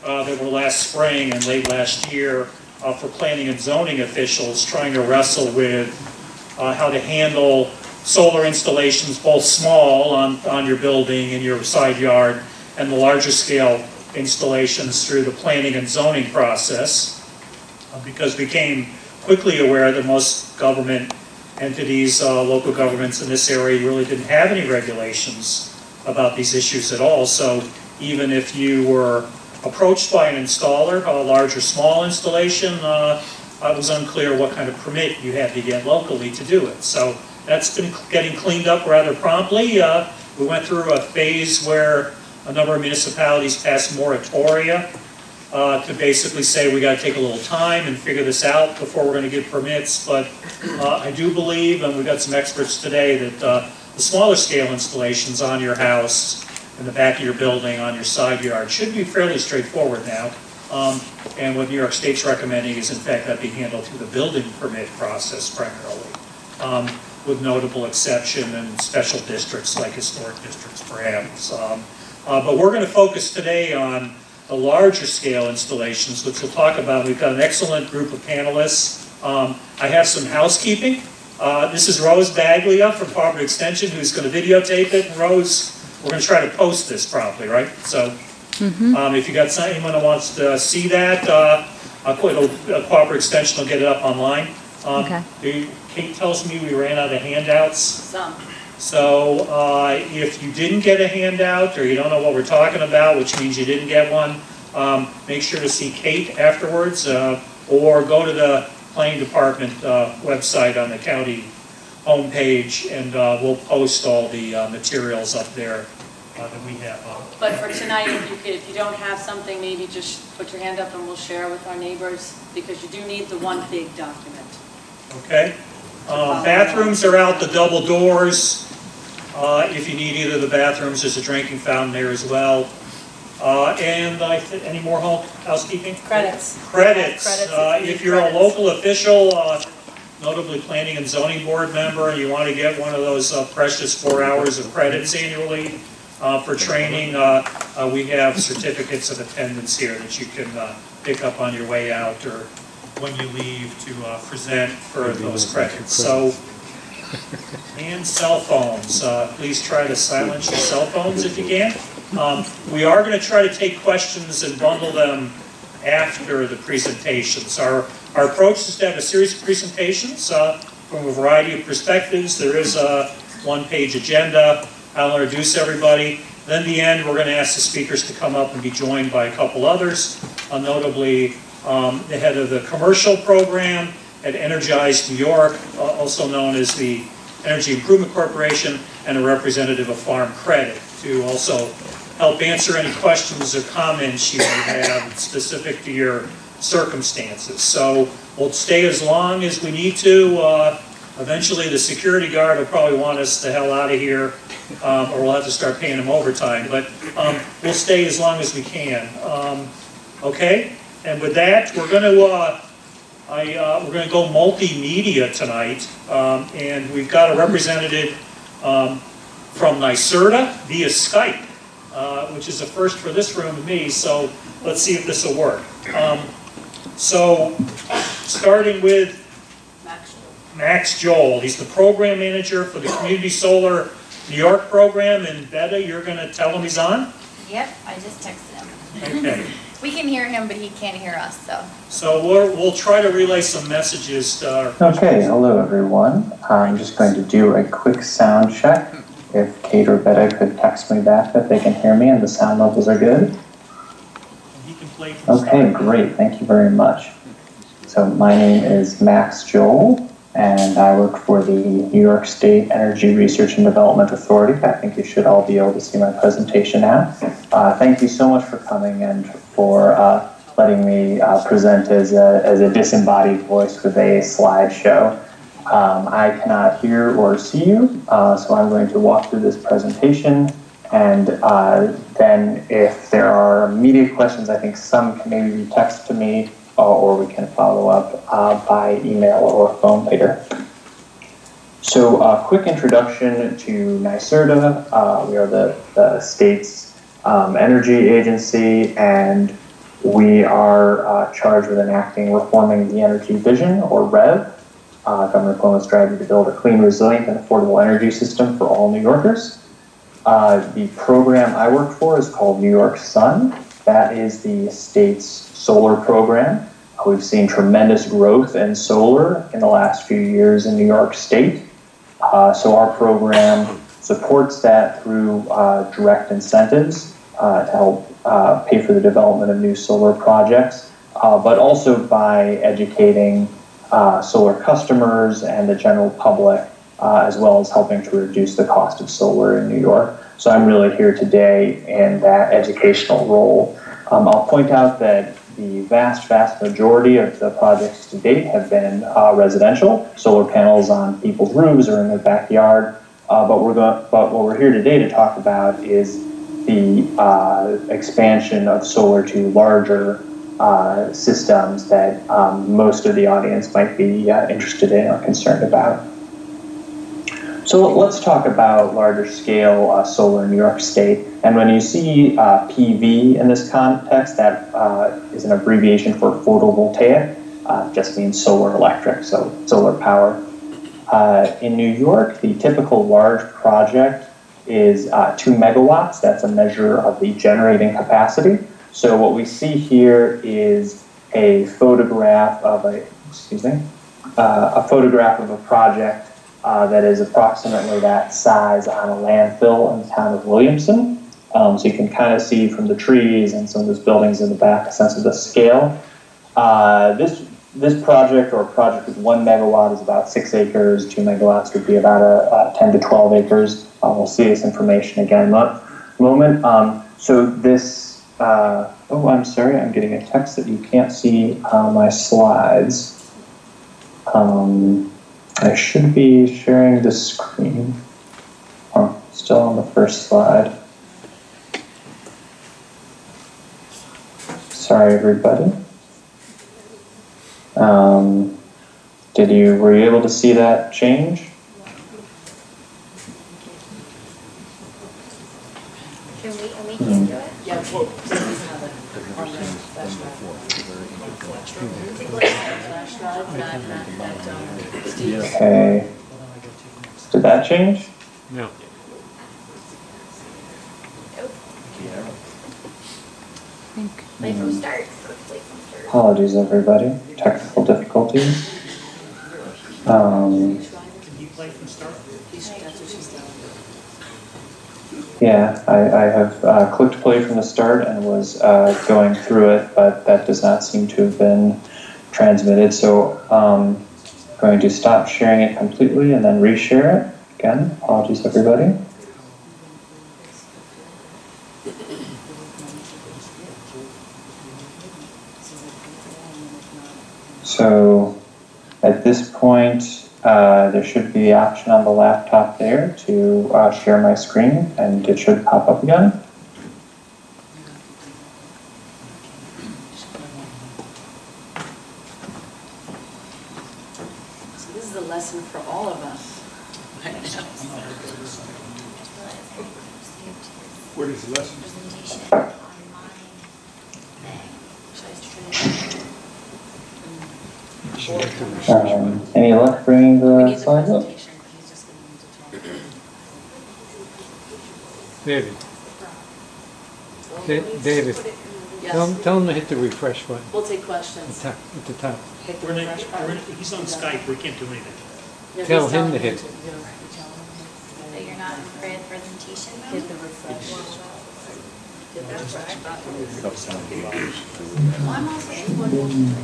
that were last spring and late last year for planning and zoning officials trying to wrestle with how to handle solar installations, both small on your building and your side yard, and the larger scale installations through the planning and zoning process, because we became quickly aware that most government entities, local governments in this area really didn't have any regulations about these issues at all. So even if you were approached by an installer, a large or small installation, it was unclear what kind of permit you had to get locally to do it. So that's been getting cleaned up rather promptly. We went through a phase where a number of municipalities passed moratoria to basically say we got to take a little time and figure this out before we're going to give permits. But I do believe, and we've got some experts today, that the smaller scale installations on your house, in the back of your building, on your side yard, should be fairly straightforward now. And what New York State's recommending is, in fact, that be handled through the building permit process primarily, with notable exception in special districts like historic districts, perhaps. But we're going to focus today on the larger scale installations, which we'll talk about. We've got an excellent group of panelists. I have some housekeeping. This is Rose Baglia from Farber Extension, who's going to videotape it. And Rose, we're going to try to post this properly, right? So if you got anyone who wants to see that, Farber Extension will get it up online. Okay. Kate tells me we ran out of handouts. Some. So if you didn't get a handout, or you don't know what we're talking about, which means you didn't get one, make sure to see Kate afterwards, or go to the planning department website on the county homepage, and we'll post all the materials up there that we have. But for tonight, if you don't have something, maybe just put your hand up and we'll share with our neighbors, because you do need the one big document. Okay. Bathrooms are out the double doors. If you need either of the bathrooms, there's a drinking fountain there as well. And any more housekeeping? Credits. Credits. If you're a local official, notably planning and zoning board member, and you want to get one of those precious 4 hours of credits annually for training, we have certificates of attendance here that you can pick up on your way out or when you leave to present for those credits. So, and cell phones. Please try to silence your cell phones if you can. We are going to try to take questions and bundle them after the presentations. Our approach is to have a series of presentations from a variety of perspectives. There is a one-page agenda. I'll introduce everybody. Then at the end, we're going to ask the speakers to come up and be joined by a couple others, notably the head of the commercial program at Energize NY, also known as the Energy Improvement Corporation, and a representative of Farm Credit to also help answer any questions or comments you may have specific to your circumstances. So we'll stay as long as we need to. Eventually the security guard will probably want us the hell out of here, or we'll have to start paying him overtime, but we'll stay as long as we can. Okay? And with that, we're going to go multimedia tonight, and we've got a representative from NYSERDA via Skype, which is a first for this room and me. So let's see if this will work. So starting with Max Joel, he's the program manager for the Community Solar New York program, and Betta, you're going to tell him he's on? Yep, I just texted him. Okay. We can hear him, but he can't hear us, so. So we'll try to relay some messages to our... Okay, hello everyone. I'm just going to do a quick sound check. If Kate or Betta could text me back that they can hear me and the sound levels are good. He can play from Okay, great. Thank you very much. So my name is Max Joel, and I work for the New York State Energy Research and Development Authority. I think you should all be able to see my presentation now. Thank you so much for coming and for letting me present as a disembodied voice with a slideshow. I cannot hear or see you, so I'm going to walk through this presentation, and then if there are immediate questions, I think some can maybe be texted to me, or we can follow up by email or phone later. So a quick introduction to NYSERDA. We are the state's energy agency, and We are charged with enacting Reforming the Energy Vision, or REV, Governor Cuomo's strategy to build a clean, resilient, and affordable energy system for all New Yorkers. The program I work for is called New York Sun. That is the state's solar program. We've seen tremendous growth in solar in the last few years in New York State. So our program supports that through direct incentives to help pay for the development of new solar projects, but also by educating solar customers and the general public, as well as helping to reduce the cost of solar in New York. So I'm really here today in that educational role. I'll point out that the vast majority of the projects to date have been residential, solar panels on people's roofs or in their backyard. But what we're here today to talk about is the expansion of solar to larger systems that most of the audience might be interested in or concerned about. So let's talk about larger scale solar in New York State. And when you see PV in this context, that is an abbreviation for photovoltaic, just means solar electric, so solar power. In New York, the typical large project is 2 megawatts. That's a measure of the generating capacity. So what we see here is a photograph of a project that is approximately that size on a landfill in the town of Williamson. So you can kind of see from the trees and some of those buildings in the back a sense of the scale. This project, or a project with 1 megawatt, is about 6 acres. 2 megawatts would be about 10 to 12 acres. We'll see this information again in a moment. So this, oh, I'm sorry, I'm getting a text that you can't see my slides. I should be sharing the screen. Oh, still on the first slide. Sorry, everybody. Were you able to see that change? Can we do it? Yeah. Okay. Did that change? No. Play from start. Play from start. Apologies, everybody. Technical difficulties. Can you play from start? Yeah, I have clicked play from the start and was going through it, but that does not seem to have been transmitted. So I'm going to stop sharing it completely and then reshare it. Again, apologies, everybody. So at this point, there should be the option on the laptop there to share my screen, and it should pop up again. So this is a lesson for all of us. What is the lesson? Presentation on my thing. Any luck bringing We the need the slides up? presentation, but he's just going to need to talk. David, So David, Yes, tell him to hit the refresh button we'll take at questions. the top. At the top. Hit the refresh button. He's on Skype, we can't do anything. Yeah, Tell just him to hit. So you're not in for the presentation though? Hit the refresh. Hit the refresh button. Well, I'm also in.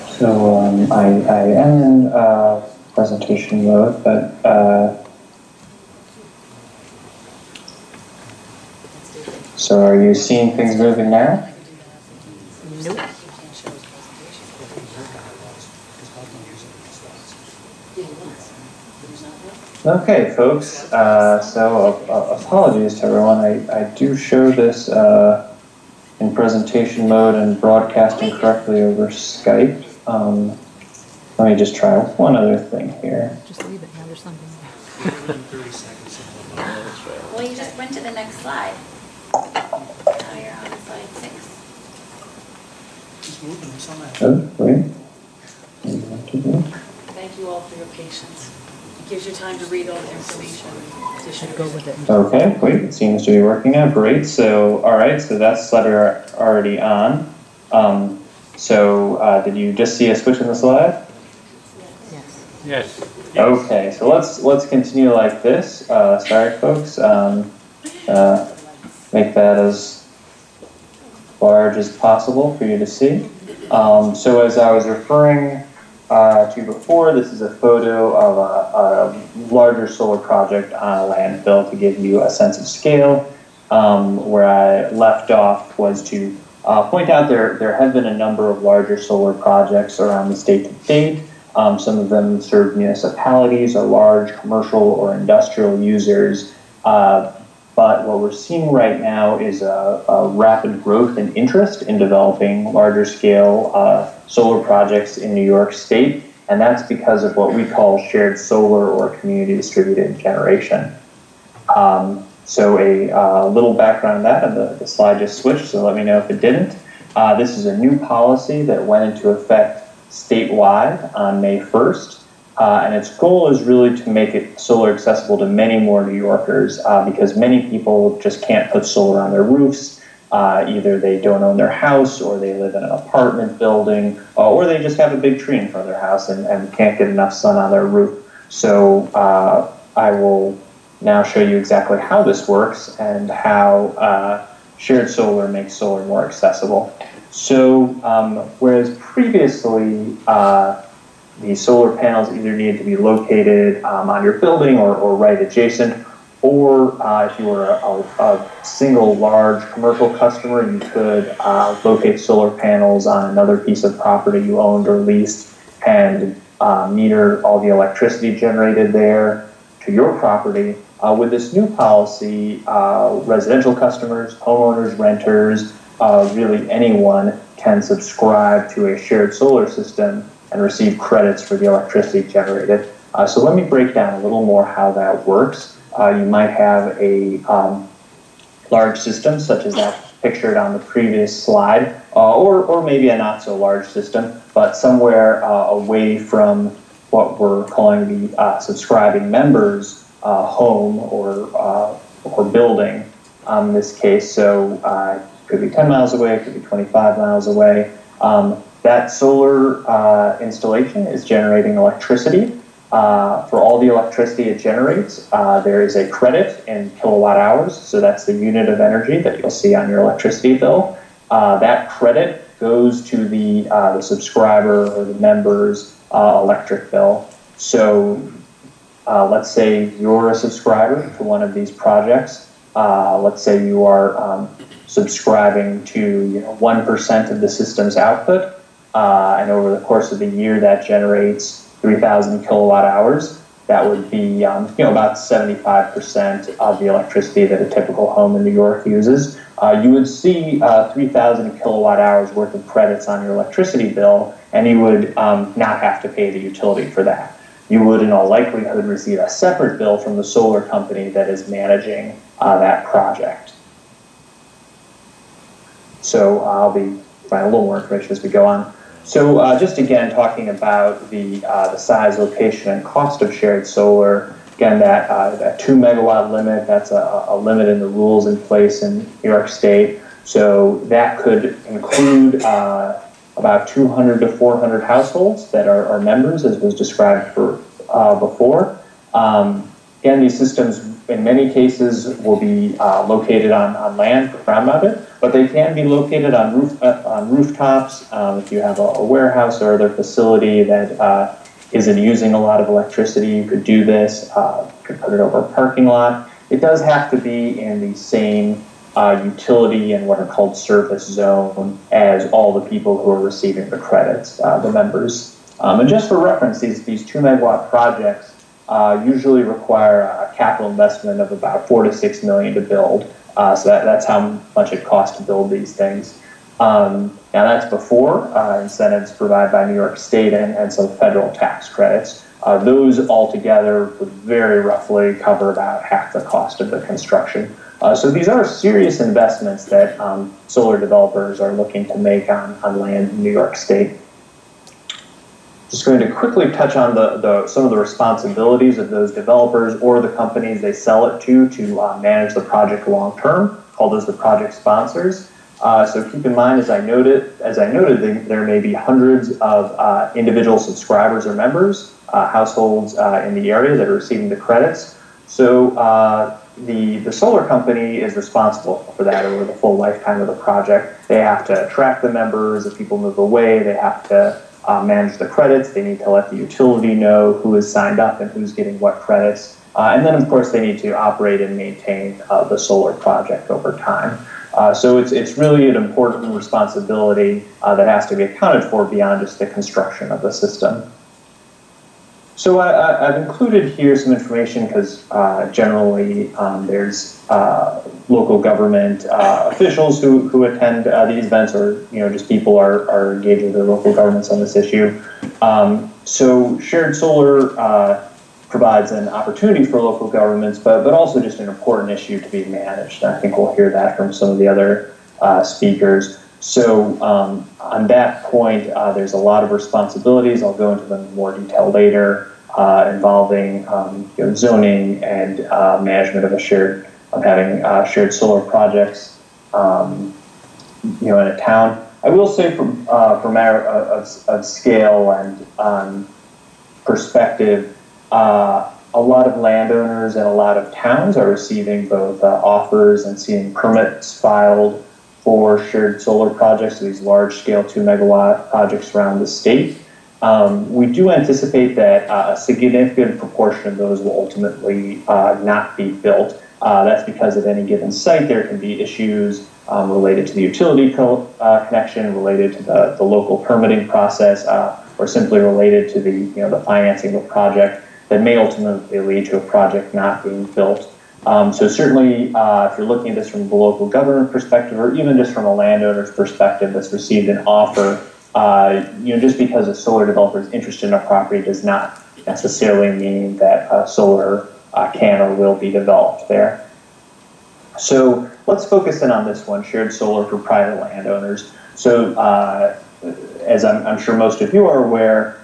So I am in presentation mode, but so are you seeing things moving now? Nope. Okay, folks. So apologies to everyone. I do show this in presentation mode and broadcasting correctly over Skype. Let me just try one other thing here. Just leave it, now there's something. 30 seconds. Well, you just went to the next slide. Now you're on slide 6. Just moving, it's on that. Oh, wait. Thank you all for your patience. It gives you time to read all the information. Should go with it. Okay, great, it seems to be working out, great, so, all right, so that's letter already on. Did you just see a switch in the slide? Yes. Yes. Okay, so let's continue like this, sorry folks, make that as large as possible for you to see. So as I was referring to before, this is a photo of a larger solar project on a landfill to give you a sense of scale. Where I left off was to point out there have been a number of larger solar projects around the state to date. Some of them serve municipalities or large commercial or industrial users. But what we're seeing right now is a rapid growth in interest in developing larger scale solar projects in New York State, and that's because of what we call shared solar or community distributed generation. So a little background on that, and the slide just switched, so let me know if it didn't. This is a new policy that went into effect statewide on May 1st. And its goal is really to make it solar accessible to many more New Yorkers because many people just can't put solar on their roofs. Either they don't own their house, or they live in an apartment building, or they just have a big tree in front of their house and can't get enough sun on their roof. So I will now show you exactly how this works and how shared solar makes solar more accessible. So whereas previously, the solar panels either needed to be located on your building or right adjacent, or if you were a single large commercial customer, you could locate solar panels on another piece of property you owned or leased and meter all the electricity generated there to your property. With this new policy, residential customers, homeowners, renters, really anyone can subscribe to a shared solar system and receive credits for the electricity generated. So let me break down a little more how that works. You might have a large system such as that pictured on the previous slide, or maybe a not so large system, but somewhere away from what we're calling the subscribing members' home or building in this case. So it could be 10 miles away, it could be 25 miles away. That solar installation is generating electricity. For all the electricity it generates, there is a credit in kilowatt hours, so that's the unit of energy that you'll see on your electricity bill. That credit goes to the subscriber or the member's electric bill. So let's say you're a subscriber to one of these projects. Let's say you are subscribing to 1% of the system's output. And over the course of the year, that generates 3,000 kilowatt hours. That would be about 75% of the electricity that a typical home in New York uses. You would see 3,000 kilowatt hours worth of credits on your electricity bill, and you would not have to pay the utility for that. You would, in all likelihood, receive a separate bill from the solar company that is managing that project. So I'll be providing a little more information as we go on. So just again, talking about the size, location, and cost of shared solar. Again, that 2 megawatt limit, that's a limit in the rules in place in New York State. So that could include about 200 to 400 households that are members, as was described before. Again, these systems, in many cases, will be located on land, ground mounted, but they can be located on rooftops. If you have a warehouse or other facility that isn't using a lot of electricity, you could do this. You could put it over a parking lot. It does have to be in the same utility and what are called service zone as all the people who are receiving the credits, the members. And just for reference, these 2 megawatt projects usually require a capital investment of about $4 to $6 million to build. So that's how much it costs to build these things. Now that's before incentives provided by New York State and some federal tax credits. Those altogether would very roughly cover about half the cost of the construction. So these are serious investments that solar developers are looking to make on land in New York State. Just going to quickly touch on some of the responsibilities of those developers or the companies they sell it to manage the project long term, called as the project sponsors. So keep in mind, as I noted, there may be hundreds of individual subscribers or members, households in the area that are receiving the credits. So the solar company is responsible for that over the full lifetime of the project. They have to attract the members. If people move away, they have to manage the credits. They need to let the utility know who is signed up and who's getting what credits. And then, of course, they need to operate and maintain the solar project over time. So it's really an important responsibility that has to be accounted for beyond just the construction of the system. So I've included here some information because generally there's local government officials who attend these events, or just people are engaged with their local governments on this issue. So shared solar provides an opportunity for local governments, but also just an important issue to be managed. And I think we'll hear that from some of the other speakers. So on that point, there's a lot of responsibilities. I'll go into them in more detail later, involving zoning and management of having shared solar projects, in a town. I will say from matter of scale and perspective, a lot of landowners and a lot of towns are receiving both offers and seeing permits filed for shared solar projects, so these large-scale 2 megawatt projects around the state. We do anticipate that a significant proportion of those will ultimately not be built. That's because at any given site there can be issues related to the utility connection, related to the local permitting process, or simply related to the financing of a project that may ultimately lead to a project not being built. So certainly, if you're looking at this from the local government perspective, or even just from a landowner's perspective that's received an offer, just because a solar developer is interested in a property does not necessarily mean that solar can or will be developed there. So let's focus in on this one, shared solar for private landowners. So as I'm sure most of you are aware,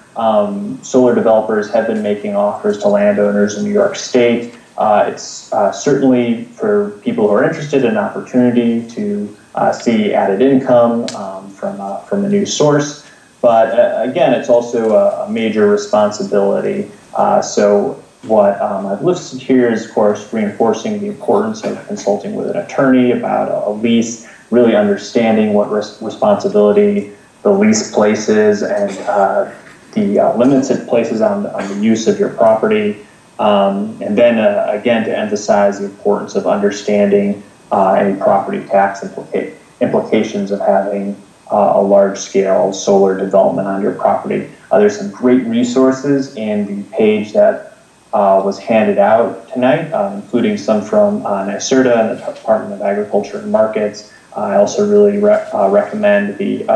solar developers have been making offers to landowners in New York State. It's certainly for people who are interested in an opportunity to see added income from a new source. But again, it's also a major responsibility. So what I've listed here is, of course, reinforcing the importance of consulting with an attorney about a lease, really understanding what responsibility the lease places and the limits it places on the use of your property. And then, again, to emphasize the importance of understanding any property tax implications of having a large-scale solar development on your property. There's some great resources in the page that was handed out tonight, including some from NYSERDA and the Department of Agriculture and Markets. I also really recommend the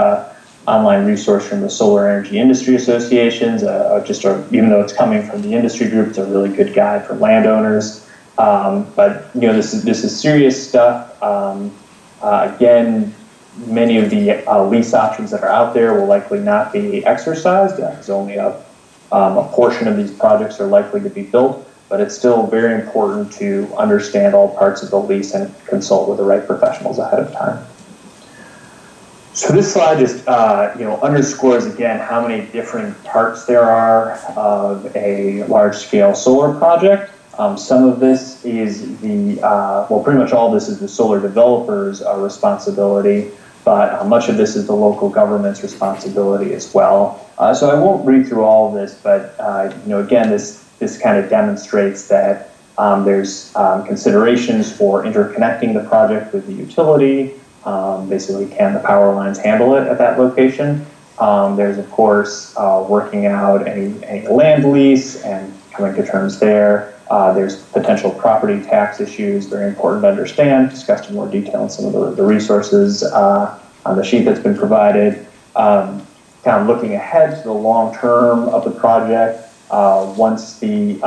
online resource from the Solar Energy Industry Associations. Even though it's coming from the industry group, it's a really good guide for landowners. But this is serious stuff. Again, many of the lease options that are out there will likely not be exercised, because only a portion of these projects are likely to be built. But it's still very important to understand all parts of the lease and consult with the right professionals ahead of time. So this slide just underscores again how many different parts there are of a large-scale solar project. Some of this is pretty much all this is the solar developer's responsibility, but much of this is the local government's responsibility as well. So I won't read through all of this, but again, this kind of demonstrates that there's considerations for interconnecting the project with the utility. Basically, can the power lines handle it at that location? There's, of course, working out any land lease and coming to terms there. There's potential property tax issues, very important to understand, discussed in more detail in some of the resources on the sheet that's been provided. Kind of looking ahead to the long term of the project, once the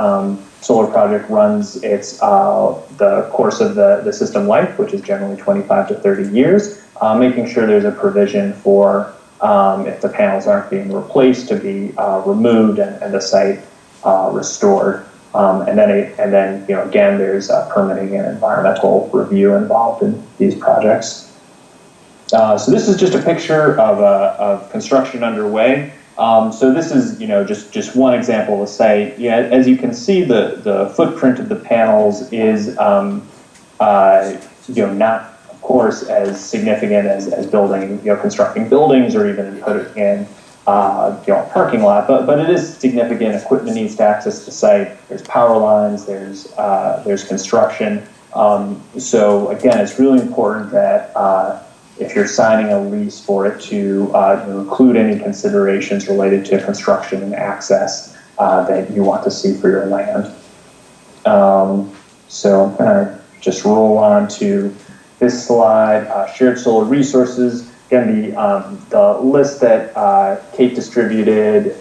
solar project runs its the course of the system life, which is generally 25 to 30 years, making sure there's a provision for if the panels aren't being replaced to be removed and the site restored. And then again, there's permitting and environmental review involved in these projects. So this is just a picture of construction underway. So this is, just one example of the site. Yeah, as you can see, the footprint of the panels is, not, of course, as significant as building, constructing buildings or even putting in, a parking lot. But it is significant. Equipment needs to access the site. There's power lines. There's construction. So again, it's really important that if you're signing a lease for it to include any considerations related to construction and access that you want to see for your land. So I'm going to just roll on to this slide, shared solar resources. Again, the list that Kate distributed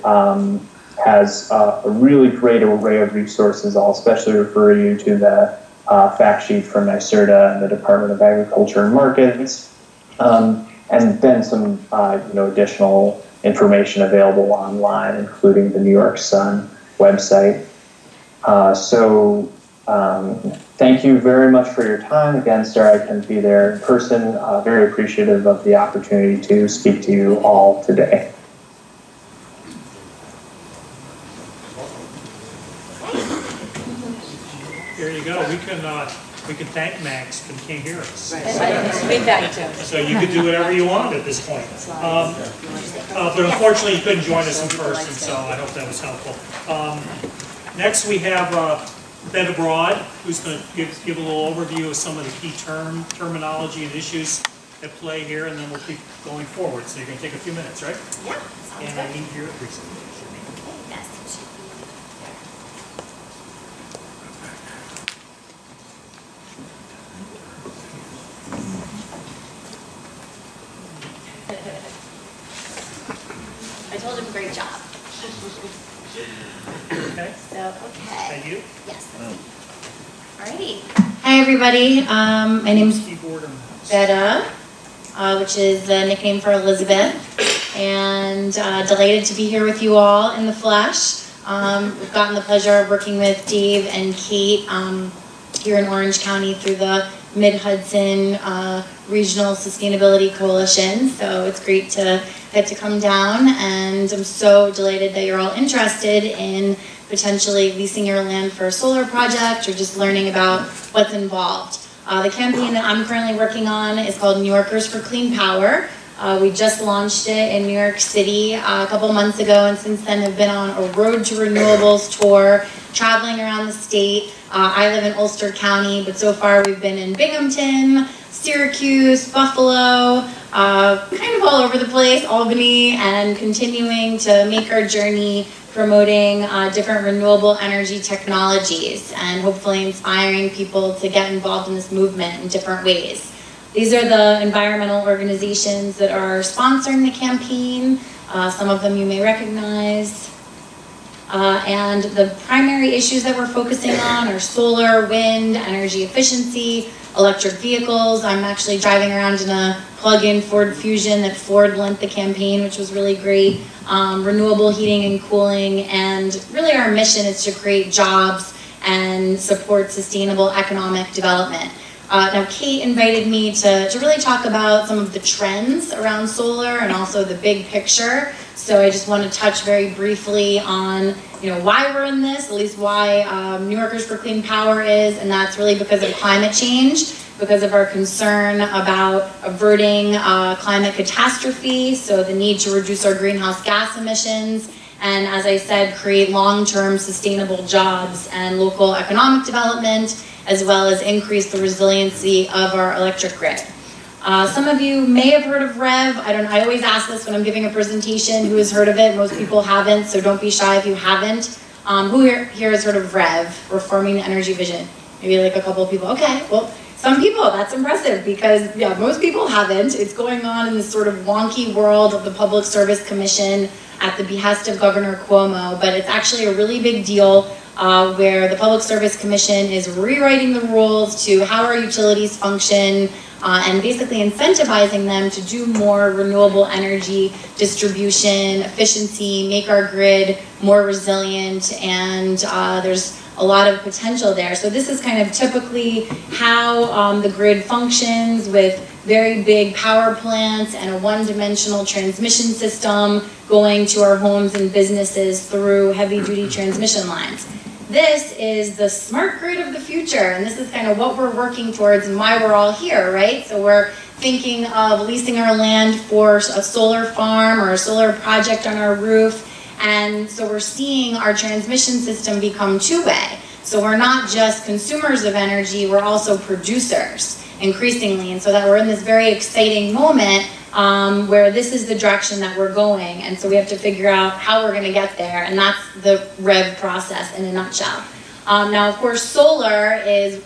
has a really great array of resources. I'll especially refer you to the fact sheet from NYSERDA and the Department of Agriculture and Markets. And then some, additional information available online, including the New York Sun website. Thank you very much for your time. Again, Sarah, I couldn't be there in person. Very appreciative of the opportunity to speak to you all today. Here you go. We can thank Max, but he can't hear us. Feedback too. So you could do whatever you want at this point. But unfortunately, you couldn't join us in person, so I hope that was helpful. Next, we have Betta Broad, who's going to give a little overview of some of the key terminology and issues at play here, and then we'll keep going forward. So you're going to take a few minutes, right? Yeah, sounds And good. I need your presentation. Yes. I told him great job. Okay? So, okay. Thank you. Yes. Alrighty. Hi, everybody. My name's Keyboard or mouse? Betta, which is the nickname for Elizabeth, and delighted to be here with you all in the flesh. We've gotten the pleasure of working with Dave and Kate here in Orange County through the Mid-Hudson Regional Sustainability Coalition, so it's great to get to come down, and I'm so delighted that you're all interested in potentially leasing your land for a solar project or just learning about what's involved. The campaign that I'm currently working on is called New Yorkers for Clean Power. We just launched it in New York City a couple months ago, and since then have been on a Road to Renewables tour, traveling around the state. I live in Ulster County, but so far we've been in Binghamton, Syracuse, Buffalo, kind of all over the place, Albany, and continuing to make our journey promoting different renewable energy technologies and hopefully inspiring people to get involved in this movement in different ways. These are the environmental organizations that are sponsoring the campaign. Some of them you may recognize. And the primary issues that we're focusing on are solar, wind, energy efficiency, electric vehicles. I'm actually driving around in a plug-in Ford Fusion that Ford lent the campaign, which was really great. Renewable heating and cooling, and really our mission is to create jobs and support sustainable economic development. Now Kate invited me to really talk about some of the trends around solar and also the big picture. So I just want to touch very briefly on why we're in this, at least why New Yorkers for Clean Power is, and that's really because of climate change, because of our concern about averting climate catastrophe, so the need to reduce our greenhouse gas emissions, and as I said, create long-term sustainable jobs and local economic development, as well as increase the resiliency of our electric grid. Some of you may have heard of REV. I always ask this when I'm giving a presentation, who has heard of it? Most people haven't, so don't be shy if you haven't. Who here has heard of REV, Reforming the Energy Vision? Maybe like a couple of people. Okay, well, some people, that's impressive because most people haven't. It's going on in this sort of wonky world of the Public Service Commission. at the behest of Governor Cuomo, but it's actually a really big deal where the Public Service Commission is rewriting the rules to how our utilities function and basically incentivizing them to do more renewable energy distribution, efficiency, make our grid more resilient, and there's a lot of potential there. So this is kind of typically how the grid functions, with very big power plants and a one-dimensional transmission system going to our homes and businesses through heavy-duty transmission lines. This is the smart grid of the future, and this is kind of what we're working towards and why we're all here, right? So we're thinking of leasing our land for a solar farm or a solar project on our roof, and so we're seeing our transmission system become two-way. So we're not just consumers of energy, we're also producers increasingly, and so that we're in this very exciting moment where this is the direction that we're going, and so we have to figure out how we're going to get there, and that's the REV process in a nutshell. Now, of course, solar is,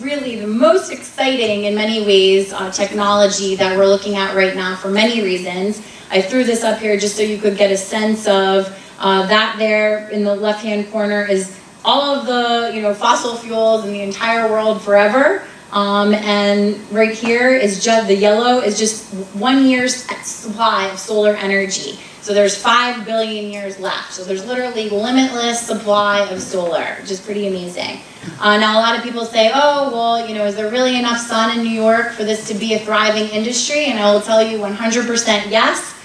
really the most exciting in many ways technology that we're looking at right now for many reasons. I threw this up here just so you could get a sense of that. There in the left-hand corner is all of the fossil fuels in the entire world forever. And right here is just the yellow is just 1 year's supply of solar energy. So there's 5 billion years left. So there's literally limitless supply of solar, which is pretty amazing. Now a lot of people say, oh, well, is there really enough sun in New York for this to be a thriving industry? And I will tell you 100% yes.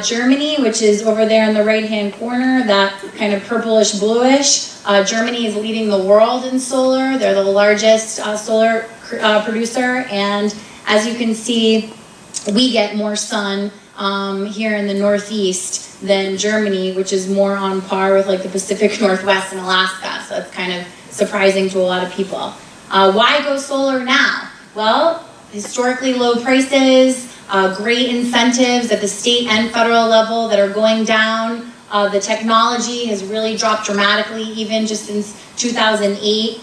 Germany, which is over there in the right-hand corner, that kind of purplish bluish, Germany is leading the world in solar. They're the largest solar producer, and as you can see, we get more sun here in the Northeast than Germany, which is more on par with like the Pacific Northwest and Alaska, so it's kind of surprising to a lot of people. Why go solar now? Well, historically low prices, great incentives at the state and federal level that are going down. The technology has really dropped dramatically, even just since 2008.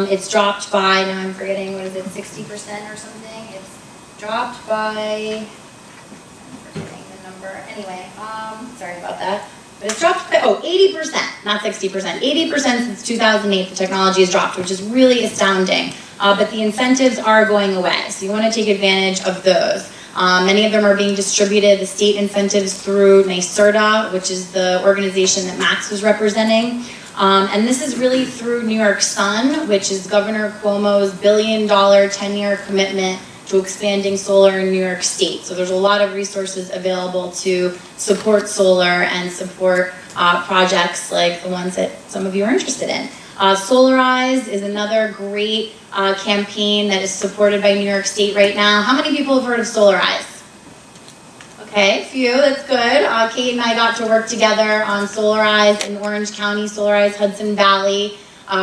It's dropped by, now I'm forgetting, what is it, 60% or something? It's dropped by, I'm forgetting the number. Anyway, sorry about that. But it's dropped by, 80%, not 60%. 80% since 2008, the technology has dropped, which is really astounding. But the incentives are going away, so you want to take advantage of those. Many of them are being distributed, the state incentives through NYSERDA, which is the organization that Max was representing. And this is really through New York Sun, which is Governor Cuomo's $1 billion 10-year commitment to expanding solar in New York State. So there's a lot of resources available to support solar and support projects like the ones that some of you are interested in. Solarize is another great campaign that is supported by New York State right now. How many people have heard of Solarize? Okay, a few, that's good. Kate and I got to work together on Solarize in Orange County, Solarize Hudson Valley,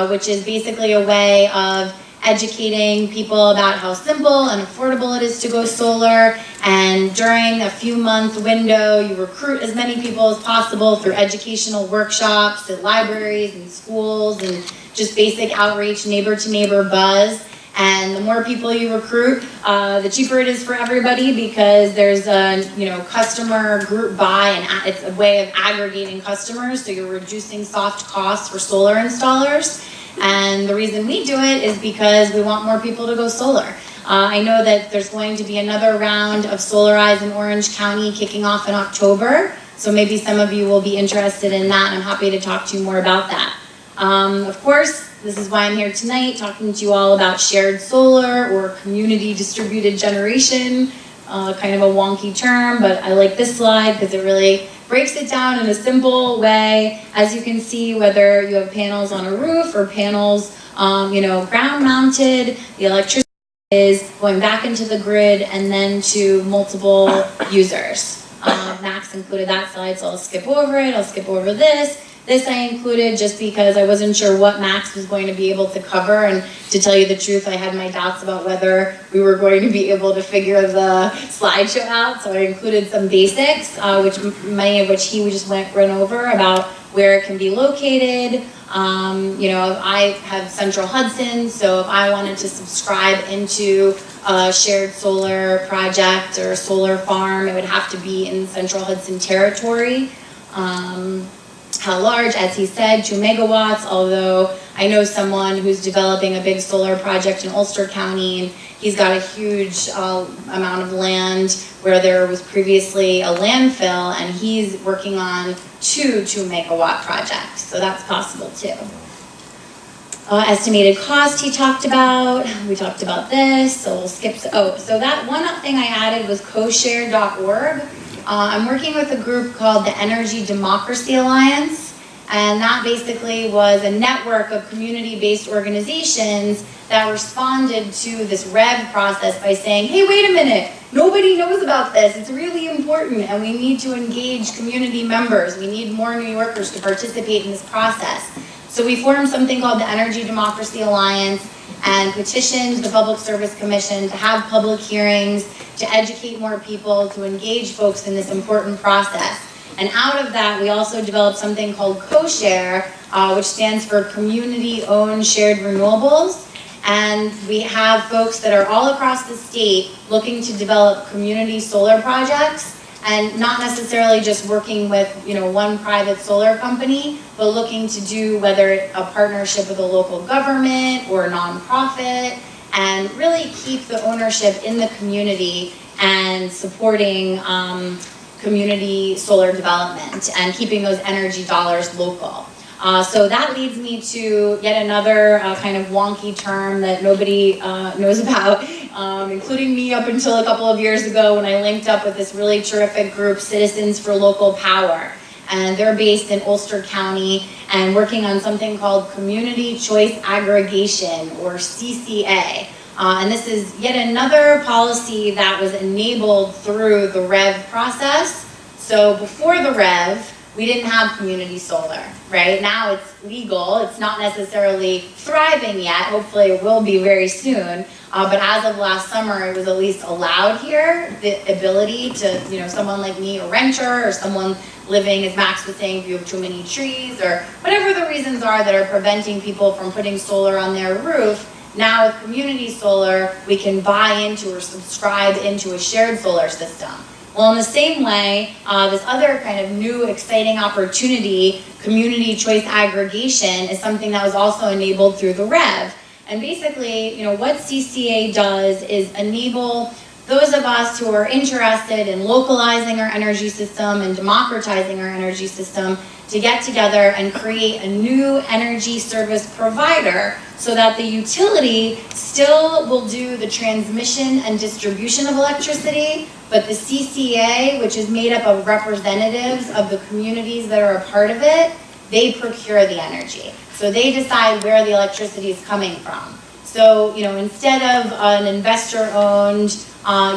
which is basically a way of educating people about how simple and affordable it is to go solar. And during a few-month window, you recruit as many people as possible through educational workshops at libraries and schools and just basic outreach, neighbor-to-neighbor buzz. And the more people you recruit, the cheaper it is for everybody, because there's a customer group buy, and it's a way of aggregating customers, so you're reducing soft costs for solar installers. And the reason we do it is because we want more people to go solar. I know that there's going to be another round of Solarize in Orange County kicking off in October, so maybe some of you will be interested in that, and I'm happy to talk to you more about that. Of course, this is why I'm here tonight, talking to you all about shared solar or community distributed generation, kind of a wonky term, but I like this slide because it really breaks it down in a simple way. As you can see, whether you have panels on a roof or panels, ground mounted, the electricity is going back into the grid and then to multiple users. Max included that slide, so I'll skip over it. I'll skip over this. This I included just because I wasn't sure what Max was going to be able to cover, and to tell you the truth, I had my doubts about whether we were going to be able to figure the slideshow out, so I included some basics, many of which he just run over about where it can be located. I have Central Hudson, so if I wanted to subscribe into a shared solar project or a solar farm, it would have to be in Central Hudson territory. How large? As he said, 2 megawatts, although I know someone who's developing a big solar project in Ulster County, and he's got a huge amount of land where there was previously a landfill, and he's working on 2 2-megawatt projects, so that's possible too. Estimated cost he talked about. We talked about this, so we'll skip. So that one thing I added was coshare.org. I'm working with a group called the Energy Democracy Alliance, and that basically was a network of community-based organizations that responded to this REV process by saying, hey, wait a minute, nobody knows about this, it's really important, and we need to engage community members. We need more New Yorkers to participate in this process. So we formed something called the Energy Democracy Alliance and petitioned the Public Service Commission to have public hearings, to educate more people, to engage folks in this important process. And out of that, we also developed something called CoShare, which stands for Community-Owned Shared Renewables. And we have folks that are all across the state looking to develop community solar projects, and not necessarily just working with, one private solar company, but looking to do whether a partnership with a local government or a nonprofit, and really keep the ownership in the community and supporting community solar development and keeping those energy dollars local. So that leads me to yet another kind of wonky term that nobody knows about, including me up until a couple of years ago when I linked up with this really terrific group, Citizens for Local Power. And they're based in Ulster County and working on something called Community Choice Aggregation, or CCA. And this is yet another policy that was enabled through the REV process. So before the REV, we didn't have community solar, right? Now it's legal. It's not necessarily thriving yet. Hopefully it will be very soon. But as of last summer, it was at least allowed here, the ability to, someone like me, a renter, or someone living, as Max was saying, if you have too many trees, or whatever the reasons are that are preventing people from putting solar on their roof. Now with community solar, we can buy into or subscribe into a shared solar system. Well, in the same way, this other kind of new exciting opportunity, community choice aggregation, is something that was also enabled through the REV. And basically, what CCA does is enable those of us who are interested in localizing our energy system and democratizing our energy system to get together and create a new energy service provider so that the utility still will do the transmission and distribution of electricity, but the CCA, which is made up of representatives of the communities that are a part of it, they procure the energy. So they decide where the electricity is coming from. So, instead of an investor-owned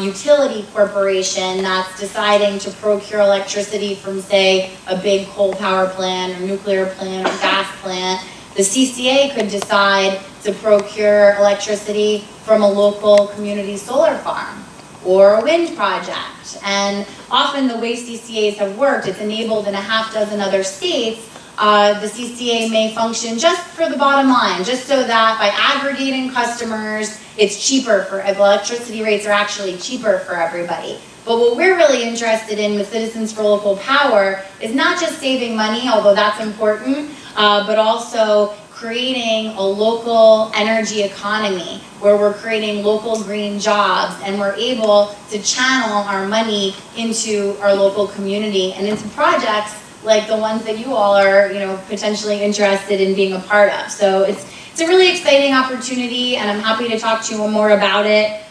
utility corporation that's deciding to procure electricity from, say, a big coal power plant or nuclear plant or gas plant, the CCA could decide to procure electricity from a local community solar farm or a wind project. And often the way CCAs have worked, it's enabled in a half dozen other states. The CCA may function just for the bottom line, just so that by aggregating customers, it's cheaper for, electricity rates are actually cheaper for everybody. But what we're really interested in with Citizens for Local Power is not just saving money, although that's important, but also creating a local energy economy where we're creating local green jobs, and we're able to channel our money into our local community and into projects like the ones that you all are, potentially interested in being a part of. So it's a really exciting opportunity, and I'm happy to talk to you more about it.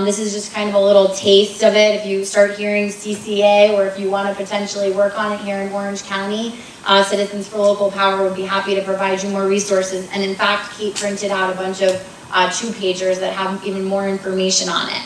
This is just kind of a little taste of it. If you start hearing CCA, or if you want to potentially work on it here in Orange County, Citizens for Local Power would be happy to provide you more resources. And in fact, Kate printed out a bunch of 2-pagers that have even more information on it.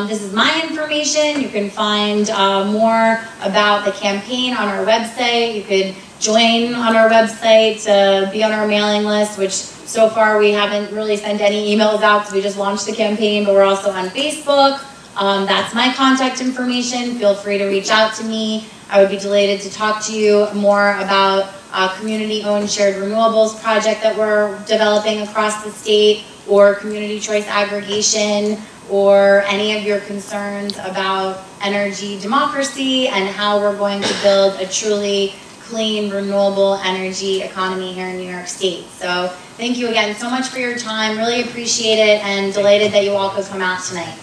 This is my information. You can find more about the campaign on our website. You could join on our website to be on our mailing list, which so far we haven't really sent any emails out because we just launched the campaign, but we're also on Facebook. That's my contact information. Feel free to reach out to me. I would be delighted to talk to you more about community-owned shared renewables project that we're developing across the state, or community choice aggregation, or any of your concerns about energy democracy and how we're going to build a truly clean, renewable energy economy here in New York State. So thank you again so much for your time. Really appreciate it and delighted that you all could come out tonight.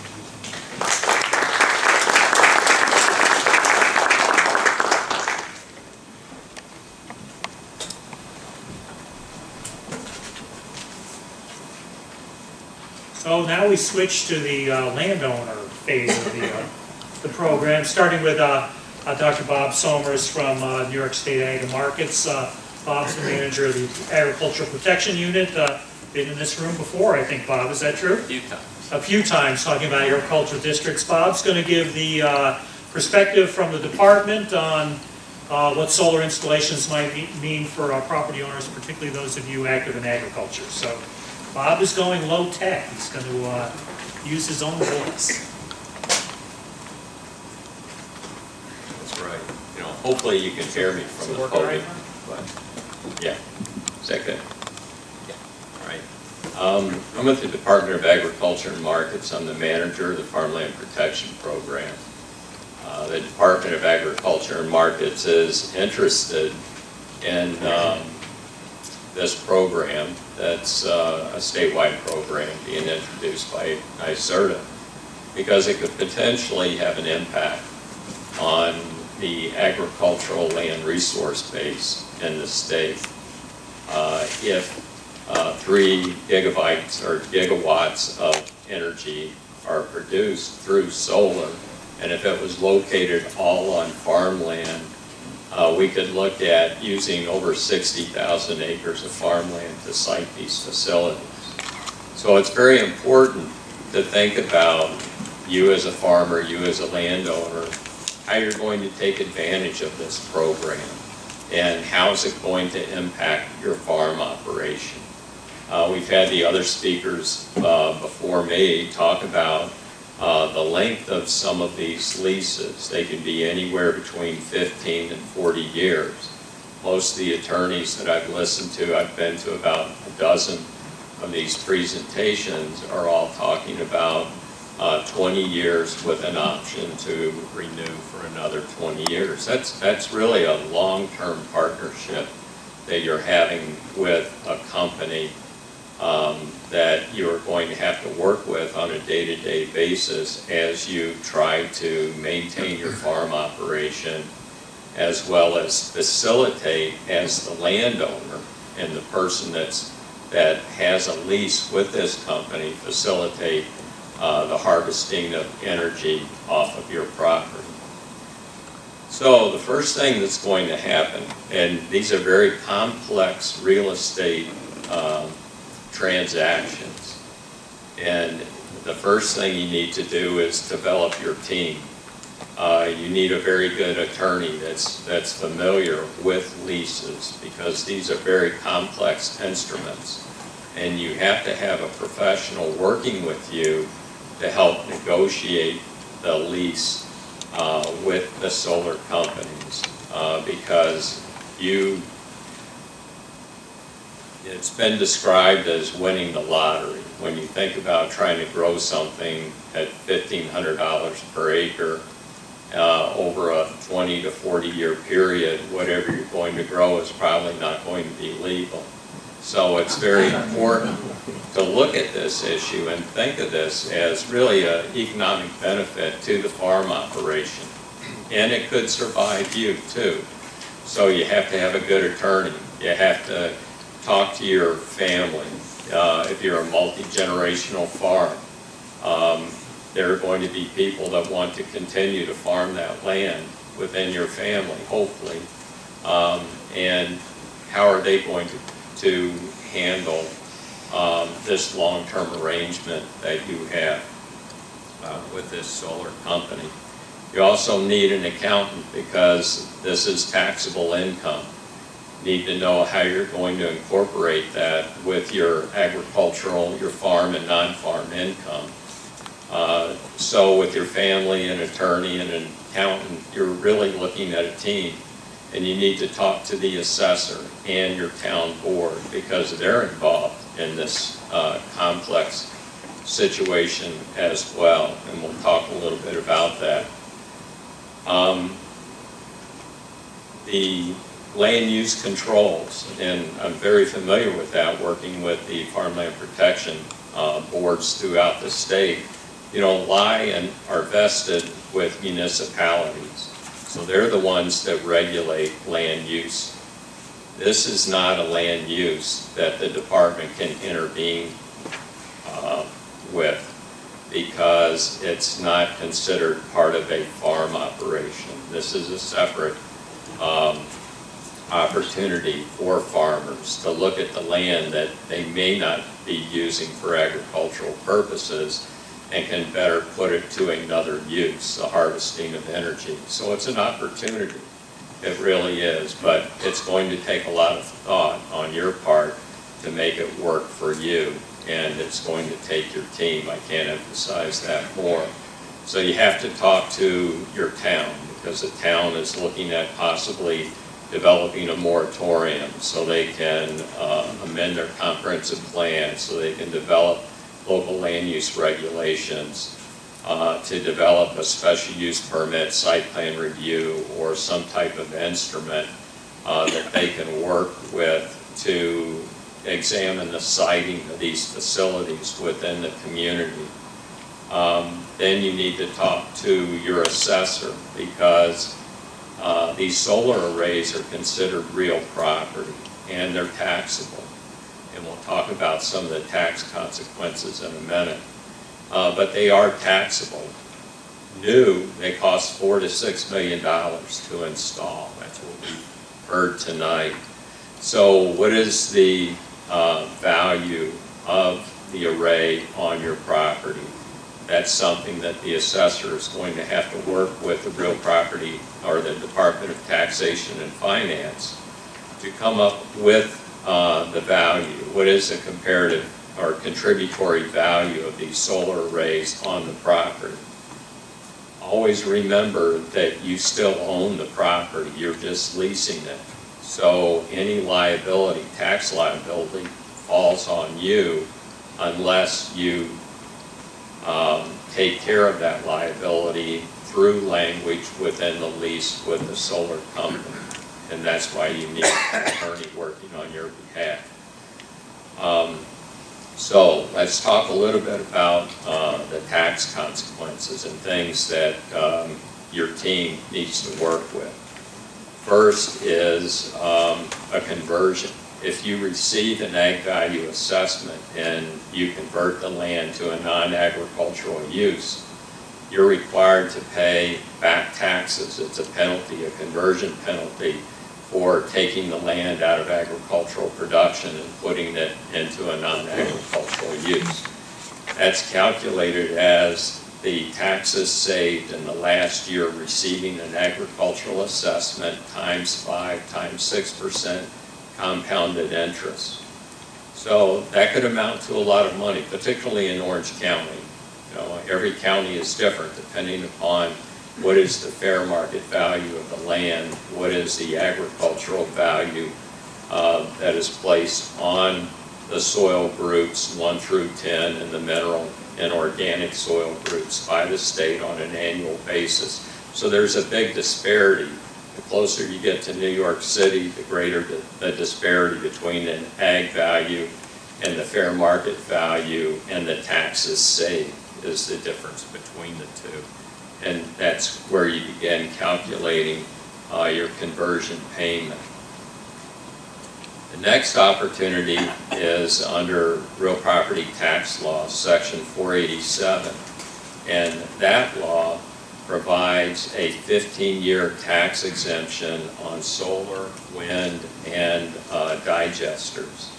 So now we switch to the landowner phase of the program, starting with Dr. Bob Somers from New York State Ag and Markets. Bob's the manager of the Agricultural Protection Unit. Been in this room before, I think, Bob. Is that true? A few times. A few times, talking about agricultural districts. Bob's going to give the perspective from the department on what solar installations might mean for our property owners, particularly those of you active in agriculture. So Bob is going low tech. He's going to use his own voice. That's right. You know, hopefully you can hear me from the podium. But yeah, is that good? Yeah. All right. I'm with the Department of Agriculture and Markets. I'm the manager of the Farmland Protection Program. The Department of Agriculture and Markets is interested in this program that's a statewide program being introduced by NYSERDA, because it could potentially have an impact on the agricultural land resource base in the state. If 3 gigabytes or gigawatts of energy are produced through solar, and if it was located all on farmland, we could look at using over 60,000 acres of farmland to site these facilities. So it's very important to think about, you as a farmer, you as a landowner, how you're going to take advantage of this program and how is it going to impact your farm operation. We've had the other speakers before me talk about the length of some of these leases. They can be anywhere between 15 and 40 years. Most of the attorneys that I've listened to, I've been to about a dozen of these presentations, are all talking about 20 years with an option to renew for another 20 years. That's really a long-term partnership that you're having with a company that you're going to have to work with on a day-to-day basis as you try to maintain your farm operation, as well as facilitate, as the landowner and the person that has a lease with this company, facilitate the harvesting of energy off of your property. So the first thing that's going to happen, and these are very complex real estate transactions, and the first thing you need to do is develop your team. You need a very good attorney that's familiar with leases, because these are very complex instruments, and you have to have a professional working with you to help negotiate the lease with the solar companies, because it's been described as winning the lottery. When you think about trying to grow something at $1,500 per acre over a 20 to 40 year period, whatever you're going to grow is probably not going to be legal. So it's very important to look at this issue and think of this as really an economic benefit to the farm operation. And it could survive you too. So you have to have a good attorney. You have to talk to your family. If you're a multi-generational farm, there are going to be people that want to continue to farm that land within your family, hopefully. And how are they going to handle this long-term arrangement that you have with this solar company? You also need an accountant, because this is taxable income. You need to know how you're going to incorporate that with your agricultural, your farm and non-farm income. So with your family, an attorney and an accountant, you're really looking at a team. And you need to talk to the assessor and your town board, because they're involved in this complex situation as well, and we'll talk a little bit about that. The land use controls, and I'm very familiar with that, working with the farmland protection boards throughout the state, lie and are vested with municipalities. So they're the ones that regulate land use. This is not a land use that the department can intervene with, because it's not considered part of a farm operation. This is a separate opportunity for farmers to look at the land that they may not be using for agricultural purposes and can better put it to another use, the harvesting of energy. So it's an opportunity. It really is, but it's going to take a lot of thought on your part to make it work for you, and it's going to take your team. I can't emphasize that more. So you have to talk to your town, because the town is looking at possibly developing a moratorium so they can amend their comprehensive plan, so they can develop local land use regulations, to develop a special use permit, site plan review, or some type of instrument that they can work with to examine the siting of these facilities within the community. Then you need to talk to your assessor, because these solar arrays are considered real property and they're taxable. And we'll talk about some of the tax consequences in a minute. But they are taxable. New, they cost $4 to $6 million to install. That's what we heard tonight. So what is the value of the array on your property? That's something that the assessor is going to have to work with the real property, or the Department of Taxation and Finance, to come up with the value. What is the comparative or contributory value of these solar arrays on the property? Always remember that you still own the property, you're just leasing it. So any liability, tax liability, falls on you unless you take care of that liability through language within the lease with the solar company. And that's why you need an attorney working on your behalf. So let's talk a little bit about the tax consequences and things that your team needs to work with. First is a conversion. If you receive an ag value assessment and you convert the land to a non-agricultural use, you're required to pay back taxes. It's a penalty, a conversion penalty, for taking the land out of agricultural production and putting it into a non-agricultural use. That's calculated as the taxes saved in the last year receiving an agricultural assessment times 5 times 6% compounded interest. So that could amount to a lot of money, particularly in Orange County. Every county is different depending upon what is the fair market value of the land, what is the agricultural value that is placed on the soil groups 1 through 10 and the mineral and organic soil groups by the state on an annual basis. So there's a big disparity. The closer you get to New York City, the greater the disparity between an ag value and the fair market value, and the taxes saved is the difference between the two. And that's where you begin calculating your conversion payment. The next opportunity is under real property tax law, section 487. And that law provides a 15-year tax exemption on solar, wind, and digesters.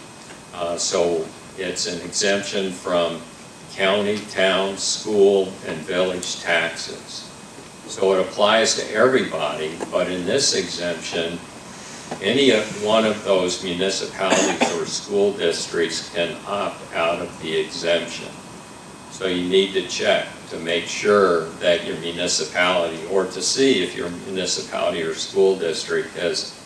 So it's an exemption from county, town, school, and village taxes. So it applies to everybody, but in this exemption, any one of those municipalities or school districts can opt out of the exemption. So you need to check to make sure that your municipality, or to see if your municipality or school district has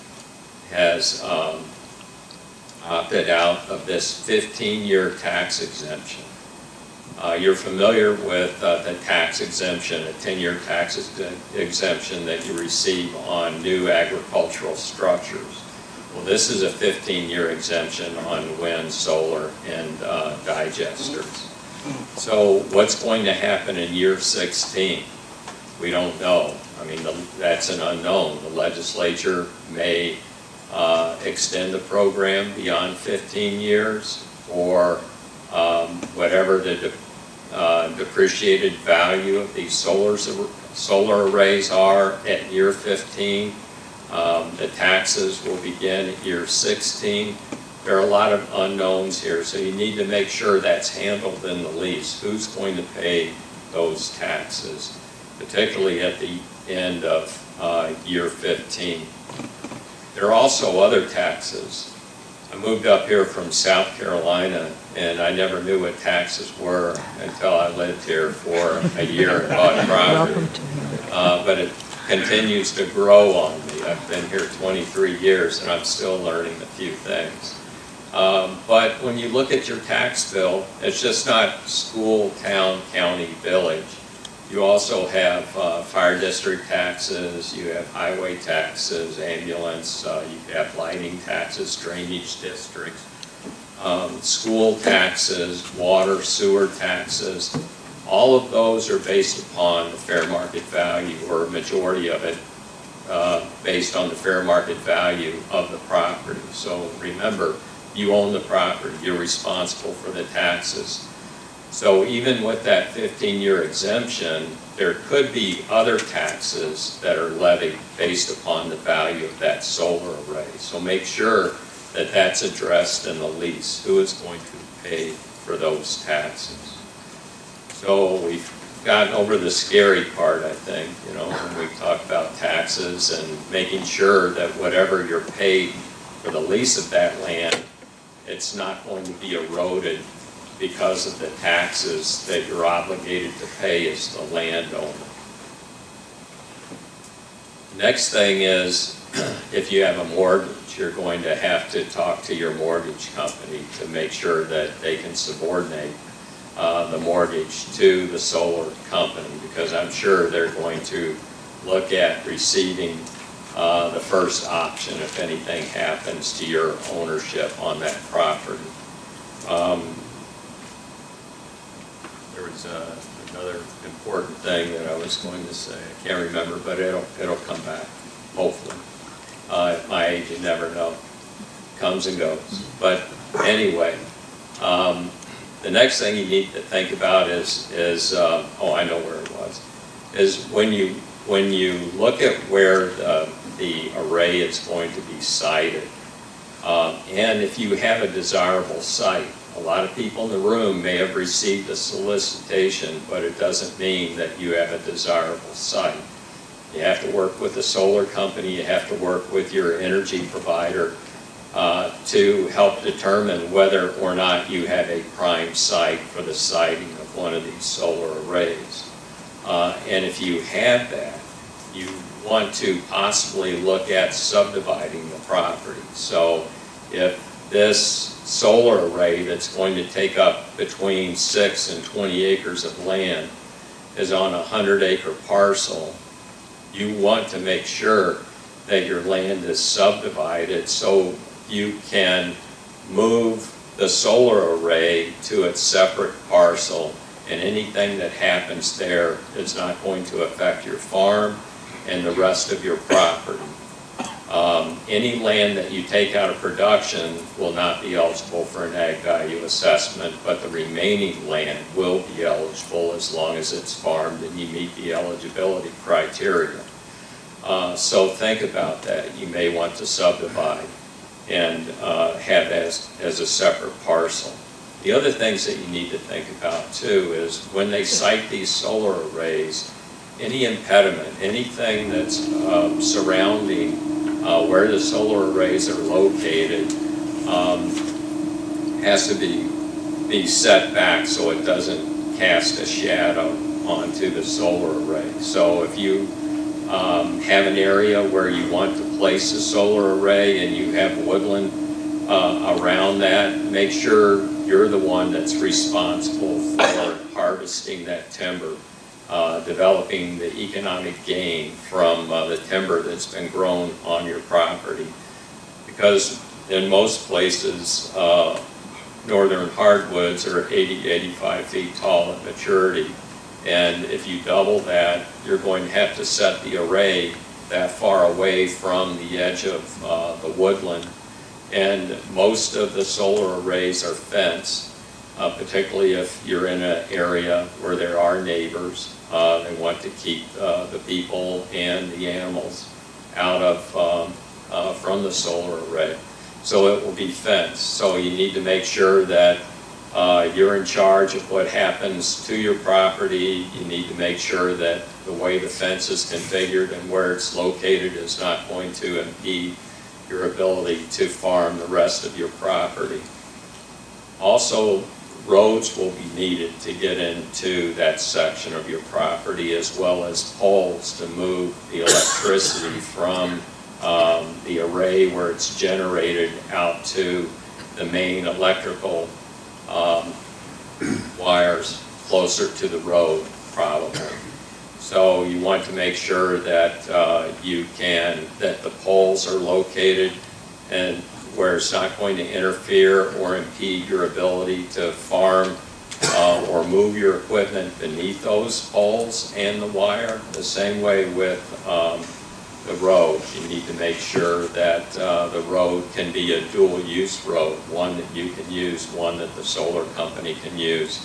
opted out of this 15-year tax exemption. You're familiar with the tax exemption, a 10-year tax exemption that you receive on new agricultural structures. Well, this is a 15-year exemption on wind, solar, and digesters. So what's going to happen in year 16? We don't know. I mean, that's an unknown. The legislature may extend the program beyond 15 years, or whatever the depreciated value of these solar arrays are at year 15. The taxes will begin at year 16. There are a lot of unknowns here, so you need to make sure that's handled in the lease. Who's going to pay those taxes, particularly at the end of year 15. There are also other taxes. I moved up here from South Carolina, and I never knew what taxes were until I lived here for a year and bought property. But it continues to grow on me. I've been here 23 years, and I'm still learning a few things. But when you look at your tax bill, it's just not school, town, county, village. You also have fire district taxes, you have highway taxes, ambulance, you have lighting taxes, drainage districts, school taxes, water, sewer taxes. All of those are based upon the fair market value, or a majority of it based on the fair market value of the property. So remember, you own the property, you're responsible for the taxes. So even with that 15-year exemption, there could be other taxes that are levied based upon the value of that solar array. So make sure that that's addressed in the lease. Who is going to pay for those taxes? So we've gotten over the scary part, I think, when we talk about taxes and making sure that whatever you're paid for the lease of that land, it's not going to be eroded because of the taxes that you're obligated to pay as the landowner. Next thing is, if you have a mortgage, you're going to have to talk to your mortgage company to make sure that they can subordinate the mortgage to the solar company, because I'm sure they're going to look at receiving the first option if anything happens to your ownership on that property. There was another important thing that I was going to say. I can't remember, but it'll come back, hopefully. At my age, you never know. Comes and goes. But anyway, the next thing you need to think about is oh, I know where it was, is when you look at where the array is going to be sited, and if you have a desirable site. A lot of people in the room may have received a solicitation, but it doesn't mean that you have a desirable site. You have to work with the solar company, you have to work with your energy provider to help determine whether or not you have a prime site for the siting of one of these solar arrays. And if you have that, you want to possibly look at subdividing the property. So if this solar array that's going to take up between 6 and 20 acres of land is on a 100-acre parcel, you want to make sure that your land is subdivided so you can move the solar array to its separate parcel, and anything that happens there is not going to affect your farm and the rest of your property. Any land that you take out of production will not be eligible for an ag value assessment, but the remaining land will be eligible as long as it's farmed and you meet the eligibility criteria. So think about that. You may want to subdivide and have that as a separate parcel. The other things that you need to think about too is when they site these solar arrays, any impediment, anything that's surrounding where the solar arrays are located has to be set back so it doesn't cast a shadow onto the solar array. So if you have an area where you want to place a solar array and you have woodland around that, make sure you're the one that's responsible for harvesting that timber, developing the economic gain from the timber that's been grown on your property. Because in most places, northern hardwoods are 80 to 85 feet tall at maturity. And if you double that, you're going to have to set the array that far away from the edge of the woodland. And most of the solar arrays are fenced, particularly if you're in an area where there are neighbors. They want to keep the people and the animals out of from the solar array. So it will be fenced. So you need to make sure that you're in charge of what happens to your property. You need to make sure that the way the fence is configured and where it's located is not going to impede your ability to farm the rest of your property. Also, roads will be needed to get into that section of your property, as well as poles to move the electricity from the array where it's generated out to the main electrical wires closer to the road, probably. So you want to make sure that that the poles are located and where it's not going to interfere or impede your ability to farm or move your equipment beneath those poles and the wire. The same way with the road. You need to make sure that the road can be a dual-use road, one that you can use, one that the solar company can use,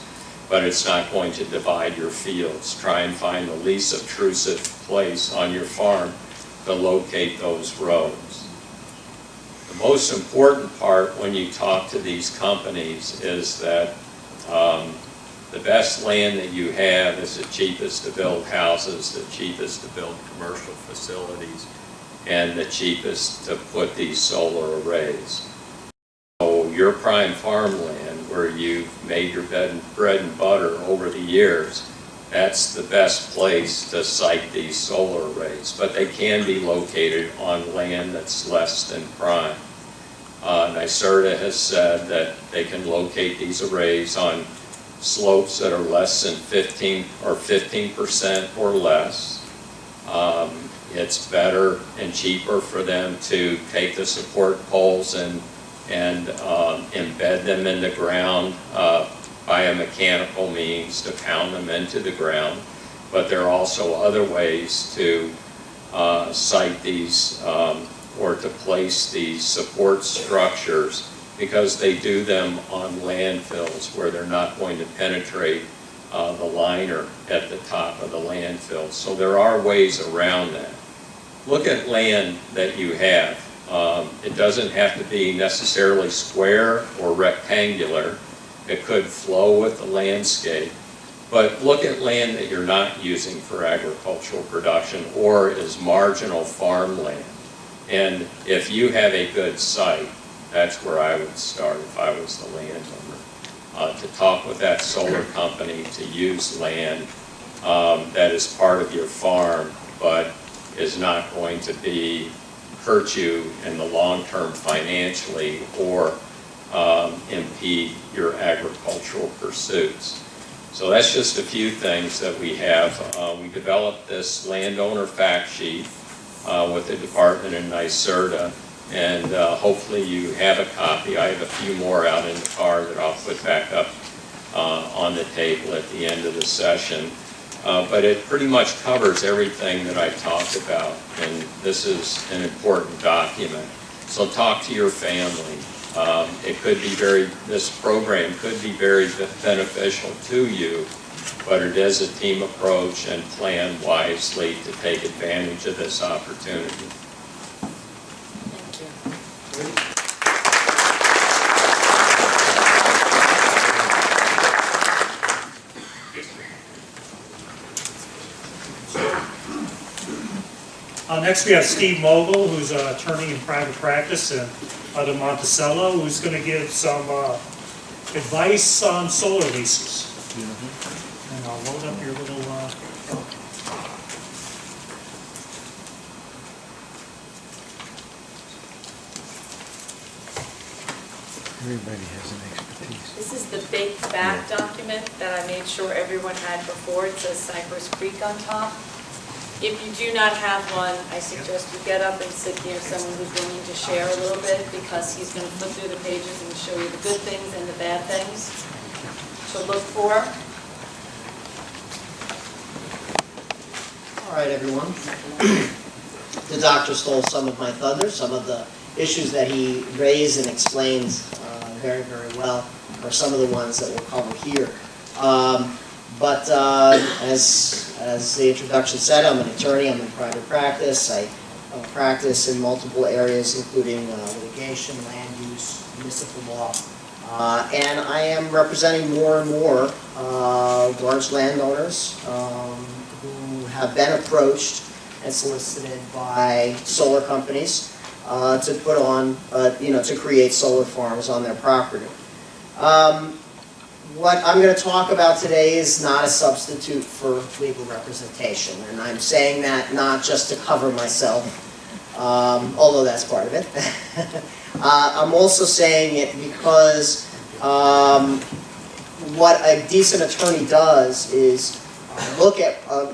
but it's not going to divide your fields. Try and find the least obtrusive place on your farm to locate those roads. The most important part when you talk to these companies is that the best land that you have is the cheapest to build houses, the cheapest to build commercial facilities, and the cheapest to put these solar arrays. So your prime farmland, where you've made your bread and butter over the years, that's the best place to site these solar arrays. But they can be located on land that's less than prime. NYSERDA has said that they can locate these arrays on slopes that are less than 15% or less. It's better and cheaper for them to take the support poles and embed them in the ground by a mechanical means to pound them into the ground. But there are also other ways to site these or to place these support structures, because they do them on landfills where they're not going to penetrate the liner at the top of the landfill. So there are ways around that. Look at land that you have. It doesn't have to be necessarily square or rectangular. It could flow with the landscape. But look at land that you're not using for agricultural production or is marginal farmland. And if you have a good site, that's where I would start if I was the landowner. To talk with that solar company to use land that is part of your farm, but is not going to hurt you in the long term financially or impede your agricultural pursuits. So that's just a few things that we have. We developed this landowner fact sheet with the department in NYSERDA. And hopefully you have a copy. I have a few more out in the car that I'll put back up on the table at the end of the session. But it pretty much covers everything that I talked about, and this is an important document. So talk to your family. This program could be very beneficial to you, but it is a team approach, and plan wisely to take advantage of this opportunity. Next we have Steve Mogel, who's an attorney in private practice out of Monticello, who's going to give some advice on solar leases. And I'll load up your little... Everybody has an expertise. piece. This is the big back document that I made sure everyone had before. It says Cypress Creek on top. If you do not have one, I suggest you get up and sit near someone who's willing to share a little bit, because he's going to flip through the pages and show you the good things and the bad things to look for. All right, everyone. The doctor stole some of my thunder. Some of the issues that he raised and explains very, very well are some of the ones that we'll cover here. But as the introduction said, I'm an attorney. I'm in private practice. I practice in multiple areas, including litigation, land use, municipal law. And I am representing more and more large landowners who have been approached and solicited by solar companies to put on, to create solar farms on their property. What I'm going to talk about today is not a substitute for legal representation, and I'm saying that not just to cover myself, although that's part of it. I'm also saying it because what a decent attorney does is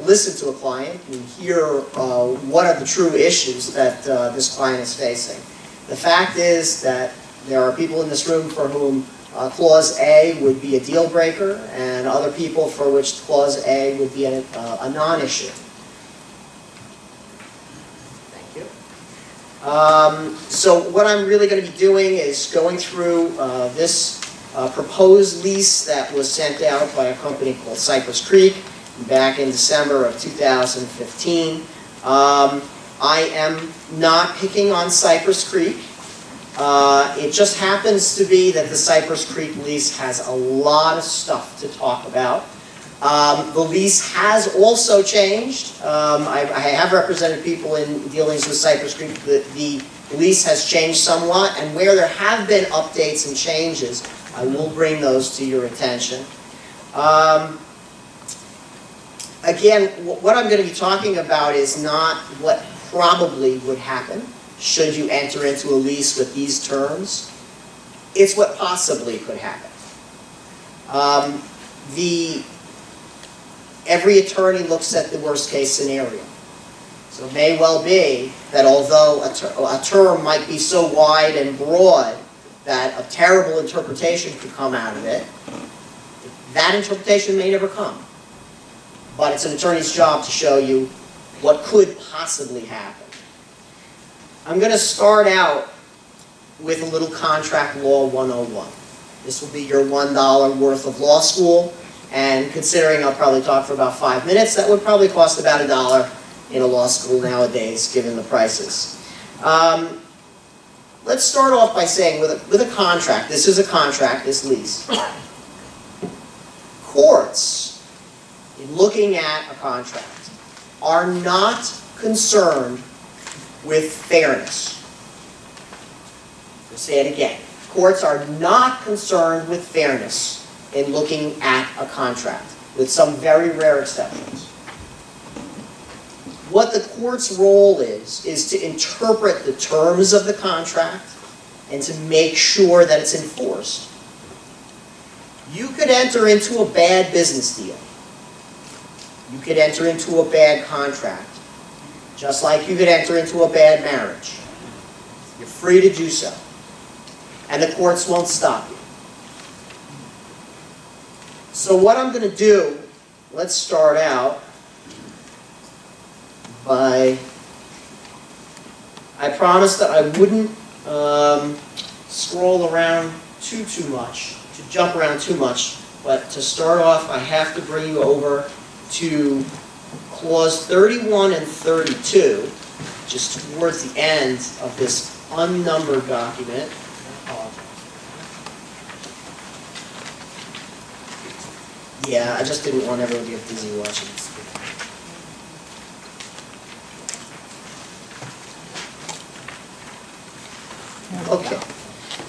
listen to a client and hear what are the true issues that this client is facing. The fact is that there are people in this room for whom Clause A would be a deal breaker, and other people for which Clause A would be a non-issue. Thank you. So what I'm really going to be doing is going through this proposed lease that was sent out by a company called Cypress Creek back in December of 2015. I am not picking on Cypress Creek. It just happens to be that the Cypress Creek lease has a lot of stuff to talk about. The lease has also changed. I have represented people in dealings with Cypress Creek. The lease has changed somewhat, and where there have been updates and changes, I will bring those to your attention. Again, what I'm going to be talking about is not what probably would happen should you enter into a lease with these terms. It's what possibly could happen. Every attorney looks at the worst case scenario. So it may well be that although a term might be so wide and broad that a terrible interpretation could come out of it, that interpretation may never come. But it's an attorney's job to show you what could possibly happen. I'm going to start out with a little contract law 101. This will be your $1 worth of law school, and considering I'll probably talk for about 5 minutes, that would probably cost about $1 in a law school nowadays, given the prices. Let's start off by saying with a contract, this is a contract, this lease. Courts, in looking at a contract, are not concerned with fairness. I'll say it again. Courts are not concerned with fairness in looking at a contract, with some very rare exceptions. What the court's role is to interpret the terms of the contract and to make sure that it's enforced. You could enter into a bad business deal. You could enter into a bad contract. Just like you could enter into a bad marriage. You're free to do so. And the courts won't stop you. So what I'm going to do, let's start out by, I promised that I wouldn't scroll around too much, to jump around too much, but to start off I have to bring you over to Clause 31 and 32, just towards the end of this unnumbered document. Yeah, I just didn't want everyone to get busy watching this. Okay,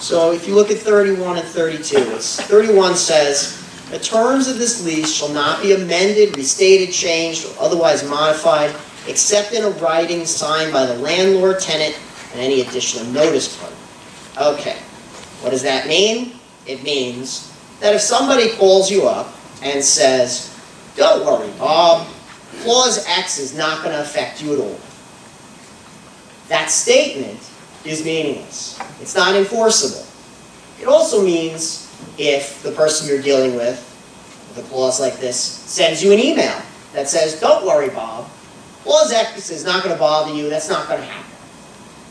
so if you look at 31 and 32, 31 says, the terms of this lease shall not be amended, restated, changed, or otherwise modified, except in a writing signed by the landlord, tenant, and any additional notice party. Okay, what does that mean? it means that if somebody calls you up and says, don't worry, Bob, clause X is not going to affect you at all, that statement is meaningless. It's not enforceable. It also means if the person you're dealing with a clause like this sends you an email that says, don't worry, Bob, clause X is not going to bother you, that's not going to happen.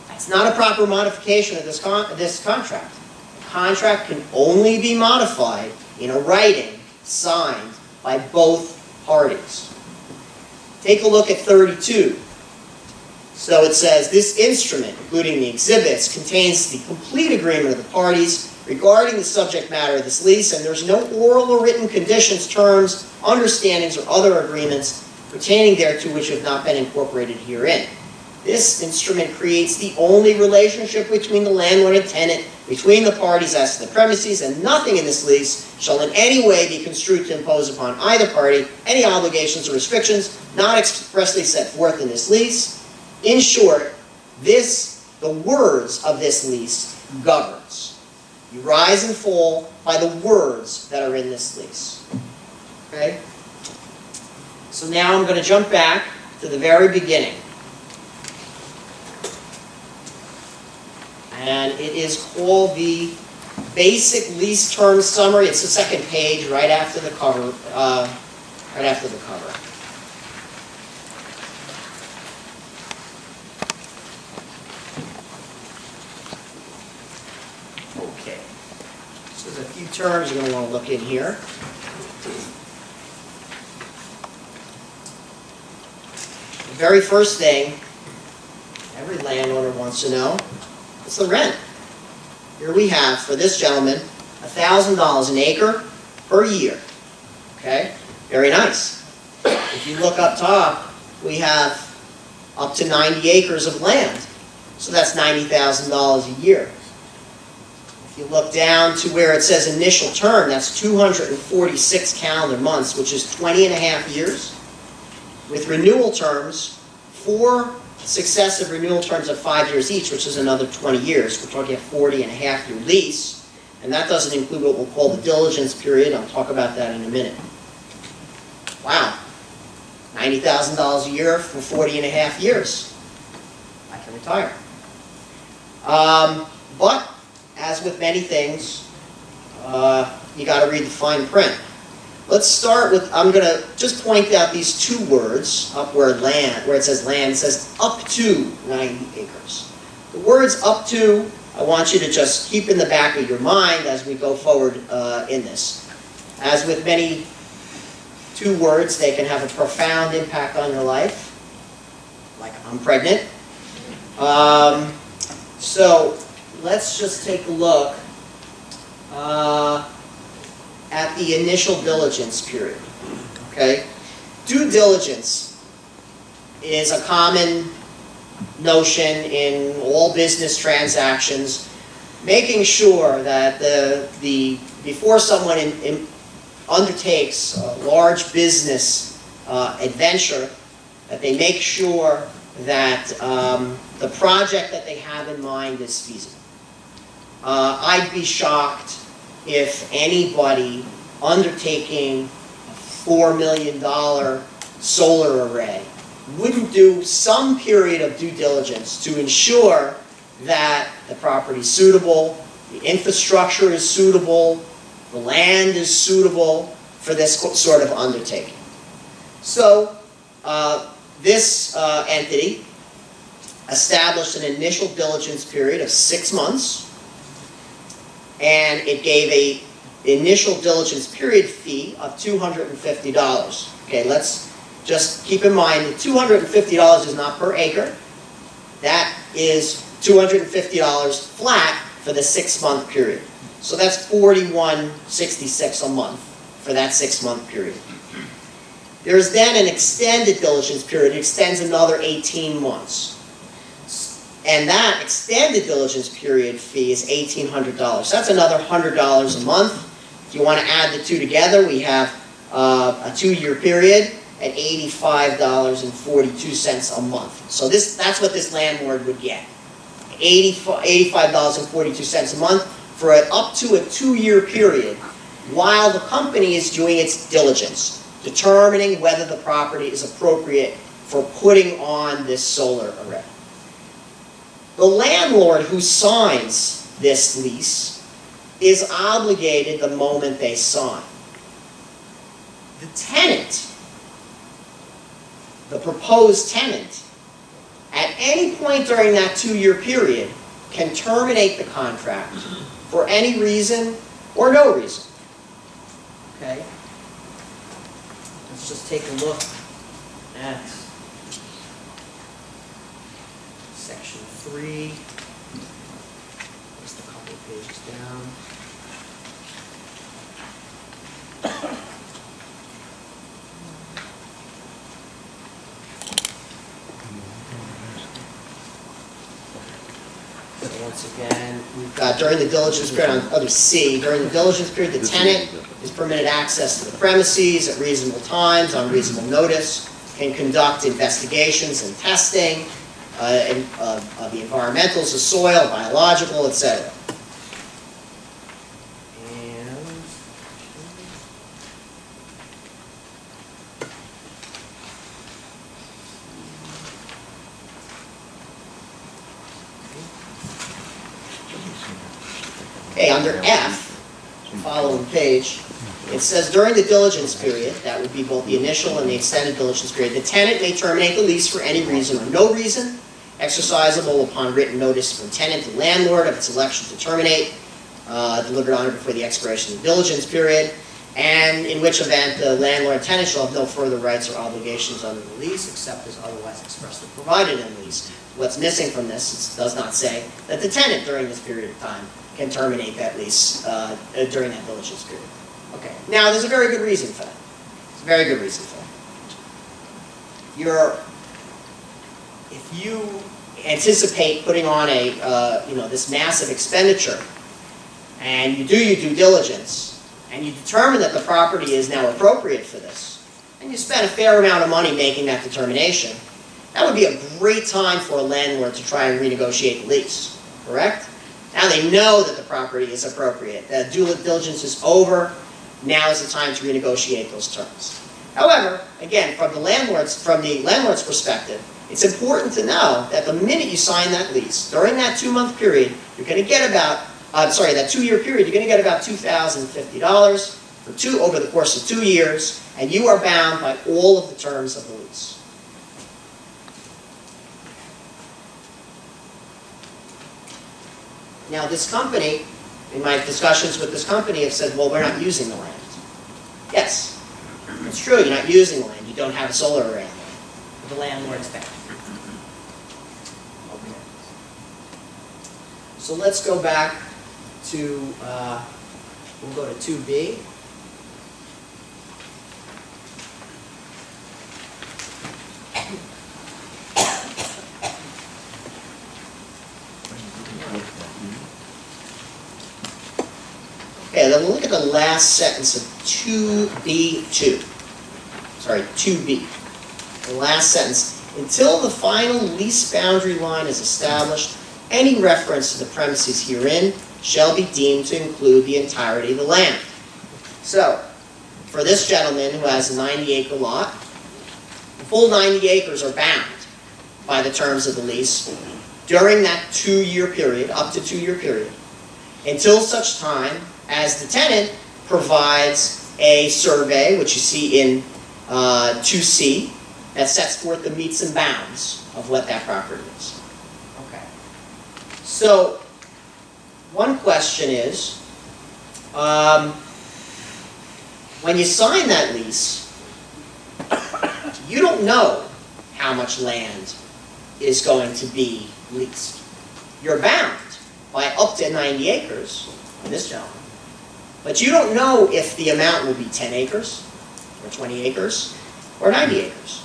That's not a proper modification of this contract. The contract can only be modified in a writing signed by both parties. Take a look at 32. So it says, this instrument, including the exhibits, contains the complete agreement of the parties regarding the subject matter of this lease, and there's no oral or written conditions, terms, understandings, or other agreements pertaining thereto which have not been incorporated herein. This instrument creates the only relationship between the landlord and tenant, between the parties as to the premises, and nothing in this lease shall in any way be construed to impose upon either party any obligations or restrictions not expressly set forth in this lease. In short, the words of this lease governs. You rise and fall by the words that are in this lease. Okay? So now I'm going to jump back to the very beginning. And it is called the Basic Lease Term Summary. It's the second page right after the cover. Okay. So there's a few terms you're going to want to look in here. The very first thing every landowner wants to know is the rent. Here we have, for this gentleman, $1,000 an acre per year. Okay? Very nice. If you look up top, we have up to 90 acres of land. So that's $90,000 a year. If you look down to where it says initial term, that's 246 calendar months, which is 20 and a half years. With renewal terms, 4 successive renewal terms of 5 years each, which is another 20 years. We're talking a 40 and a half year lease. And that doesn't include what we'll call the diligence period. I'll talk about that in a minute. Wow. $90,000 a year for 40 and a half years. I can retire. But, as with many things, you got to read the fine print. Let's start with, I'm going to just point out these two words up where it says land, it says up to 90 acres. The words up to, I want you to just keep in the back of your mind as we go forward in this. As with many two words, they can have a profound impact on your life. Like, I'm pregnant. So, let's just take a look at the initial diligence period. Okay? Due diligence is a common notion in all business transactions, making sure that before someone undertakes a large business adventure, that they make sure that the project that they have in mind is feasible. I'd be shocked if anybody undertaking a $4 million solar array wouldn't do some period of due diligence to ensure that the property is suitable, the infrastructure is suitable, the land is suitable for this sort of undertaking. So this entity established an initial diligence period of 6 months, and it gave an initial diligence period fee of $250. Okay, let's just keep in mind that $250 is not per acre. That is $250 flat for the 6-month period. So that's $41.66 a month for that 6-month period. There's then an extended diligence period. It extends another 18 months. And that extended diligence period fee is $1,800. That's another $100 a month. If you want to add the two together, we have a 2-year period at $85.42 a month. So that's what this landlord would get. $85.42 a month for up to a 2-year period while the company is doing its diligence, determining whether the property is appropriate for putting on this solar array. The landlord who signs this lease is obligated the moment they sign. The tenant, the proposed tenant, at any point during that 2-year period can terminate the contract for any reason or no reason. Okay? Let's just take a look at section 3. Just a couple of pages down. So once again, we've got during the diligence period on other C, during the diligence period, the tenant is permitted access to the premises at reasonable times, on reasonable notice, can conduct investigations and testing of the environmentals, the soil, biological, etc. Okay, under F, following page, it says during the diligence period, that would be both the initial and the extended diligence period, the tenant may terminate the lease for any reason or no reason, exercisable upon written notice from tenant to landlord of its election to terminate, delivered on or before the expiration of the diligence period, and in which event the landlord and tenant shall have no further rights or obligations under the lease except as otherwise expressly provided in the lease. What's missing from this, it does not say that the tenant during this period of time can terminate that lease during that diligence period. Okay, now there's a very good reason for that. There's a very good reason for that. If you anticipate putting on a, this massive expenditure, and you do your due diligence, and you determine that the property is now appropriate for this, and you spend a fair amount of money making that determination, that would be a great time for a landlord to try and renegotiate the lease, correct? Now they know that the property is appropriate. The due diligence is over. Now is the time to renegotiate those terms. However, again, from the landlord's perspective, it's important to know that the minute you sign that lease, during that 2-month period, you're going to get about, that 2-year period, you're going to get about $2,050 over the course of 2 years, and you are bound by all of the terms of the lease. Now, this company, in my discussions with this company, have said, well, we're not using the land. Yes, it's true, you're not using the land. You don't have a solar array on the land. But the landlord's bound. Okay. So let's go back to, we'll go to 2B. Okay, then we'll look at the last sentence of 2B2. Sorry, 2B. The last sentence. Until the final lease boundary line is established, any reference to the premises herein shall be deemed to include the entirety of the land. So, for this gentleman who has a 90-acre lot, the full 90 acres are bound by the terms of the lease during that 2-year period, up to 2-year period, until such time as the tenant provides a survey, which you see in 2C, that sets forth the metes and bounds of what that property is. Okay. So, one question is, when you sign that lease, you don't know how much land is going to be leased. You're bound by up to 90 acres in this gentleman. But you don't know if the amount will be 10 acres, or 20 acres, or 90 acres.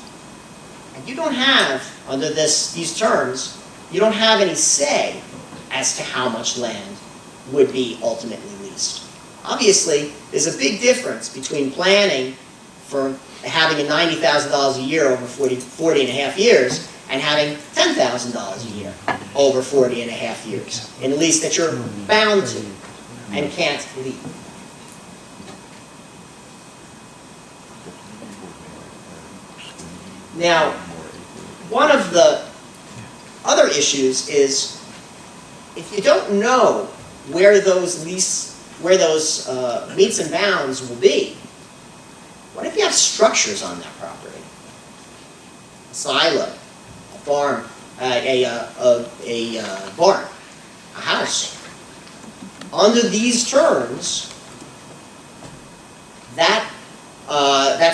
And you don't have, under these terms, you don't have any say as to how much land would be ultimately leased. Obviously, there's a big difference between planning for having a $90,000 a year over 40 and a half years and having $10,000 a year over 40 and a half years in a lease that you're bound to. and can't leave. Now, one of the other issues is if you don't know where those meets and bounds will be, what if you have structures on that property? A silo, a farm, a barn, a house. Under these terms, that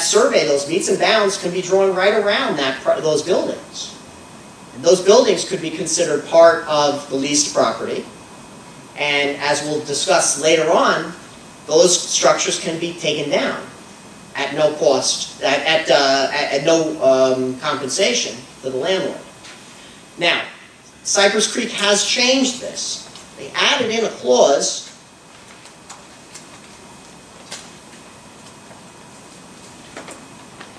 survey, those meets and bounds, can be drawn right around those buildings. And those buildings could be considered part of the leased property. And as we'll discuss later on, those structures can be taken down at no cost, at no compensation to the landlord. Now, Cypress Creek has changed this. They added in a clause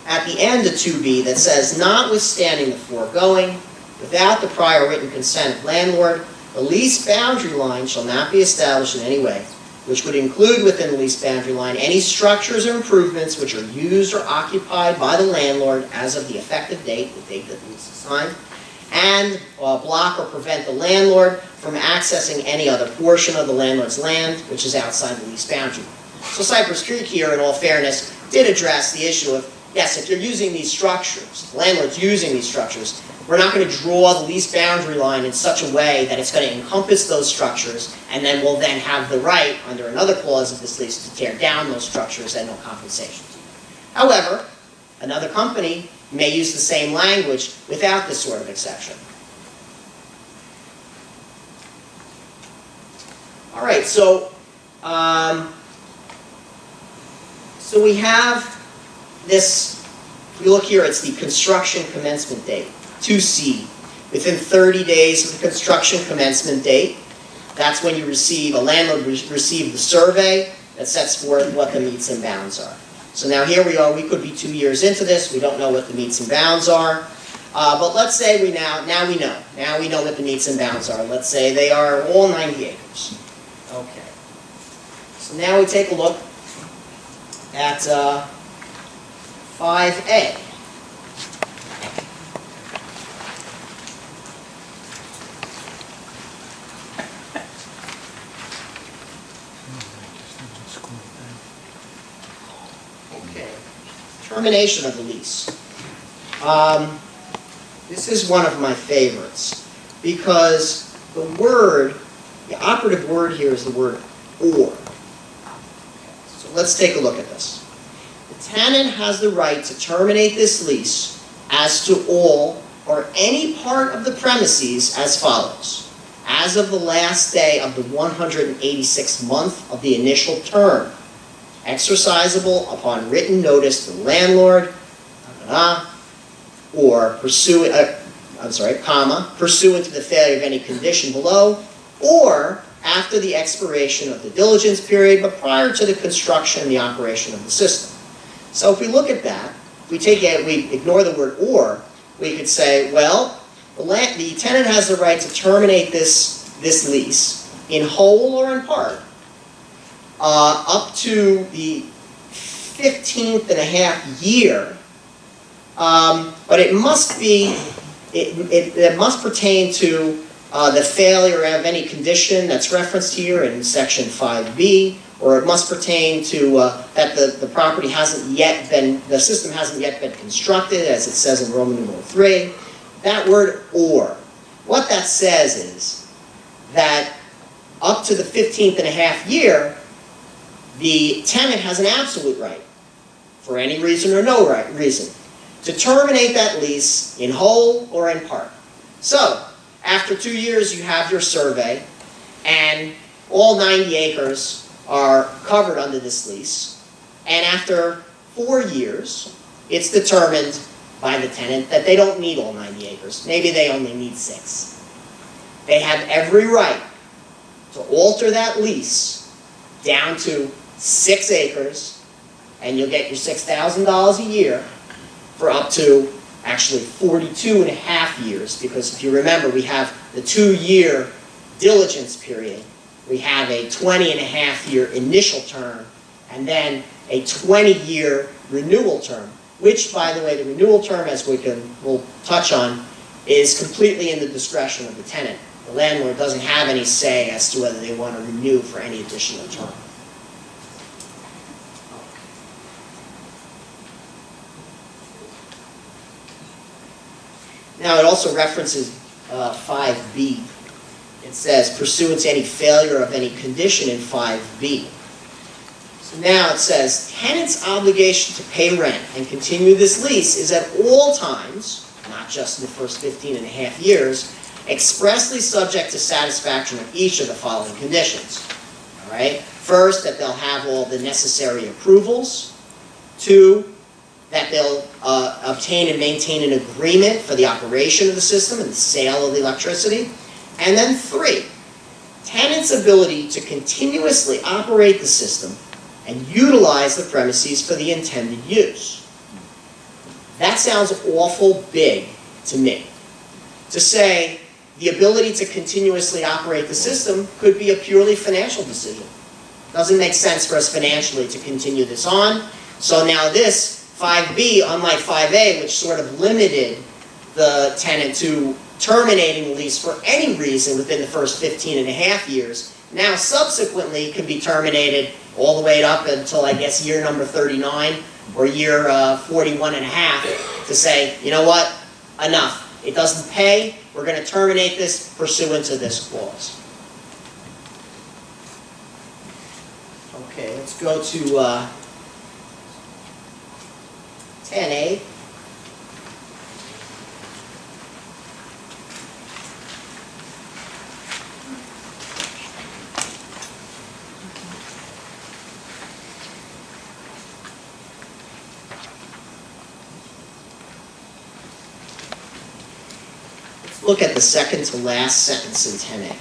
at the end of 2B that says, notwithstanding the foregoing, without the prior written consent of landlord, the lease boundary line shall not be established in any way, which would include within the lease boundary line any structures or improvements which are used or occupied by the landlord as of the effective date, the date that the lease is signed, and block or prevent the landlord from accessing any other portion of the landlord's land which is outside the lease boundary. So Cypress Creek here, in all fairness, did address the issue of, yes, if you're using these structures, the landlord's using these structures, we're not going to draw the lease boundary line in such a way that it's going to encompass those structures, and then we'll then have the right, under another clause of this lease, to tear down those structures at no compensation. However, another company may use the same language without this sort of exception. All right, so we have this. If you look here, it's the construction commencement date, 2C. Within 30 days of the construction commencement date, that's when you receive, a landlord receive the survey that sets forth what the meets and bounds are. So now here we are, we could be 2 years into this, we don't know what the meets and bounds are. But let's say we know what the meets and bounds are. Let's say they are all 90 acres. Okay. So now we take a look at 5A. Okay. Termination of the lease. This is one of my favorites because the operative word here is the word or. So let's take a look at this. The tenant has the right to terminate this lease as to all or any part of the premises as follows. As of the last day of the 186th month of the initial term, exercisable upon written notice to the landlord, or pursuant to the failure of any condition below, or after the expiration of the diligence period, but prior to the construction and the operation of the system. So if we look at that, we ignore the word or, we could say, well, the tenant has the right to terminate this lease in whole or in part up to the 15th and a half year, but it must pertain to the failure of any condition that's referenced here in section 5B, or it must pertain to that the property the system hasn't yet been constructed, as it says in Roman numeral 3. That word or, what that says is that up to the 15th and a half year, the tenant has an absolute right, for any reason or no reason, to terminate that lease in whole or in part. So, after 2 years, you have your survey, and all 90 acres are covered under this lease. And after 4 years, it's determined by the tenant that they don't need all 90 acres. Maybe they only need 6. They have every right to alter that lease down to 6 acres, and you'll get your $6,000 a year for up to actually 42 and a half years, because if you remember, we have the 2-year diligence period we have a 20-and-a-half-year initial term, and then a 20-year renewal term, which, by the way, the renewal term, as we'll touch on, is completely in the discretion of the tenant. The landlord doesn't have any say as to whether they want to renew for any additional term. Now, it also references 5B. It says, pursuant to any failure of any condition in 5B. So now it says, tenant's obligation to pay rent and continue this lease is at all times, not just in the first 15.5 years, expressly subject to satisfaction of each of the following conditions. All right? First, that they'll have all the necessary approvals. 2, that they'll obtain and maintain an agreement for the operation of the system and the sale of the electricity. And then 3, tenant's ability to continuously operate the system and utilize the premises for the intended use. That sounds awful big to me. To say the ability to continuously operate the system could be a purely financial decision. Doesn't make sense for us financially to continue this on. So now this 5B, unlike 5A, which sort of limited the tenant to terminating the lease for any reason within the first 15.5 years, now subsequently can be terminated all the way up until, I guess, year number 39 or year 41.5 to say, you know what, enough. It doesn't pay. We're going to terminate this pursuant to this clause. Okay, let's go to 10A. Look at the second to last sentence in 10A.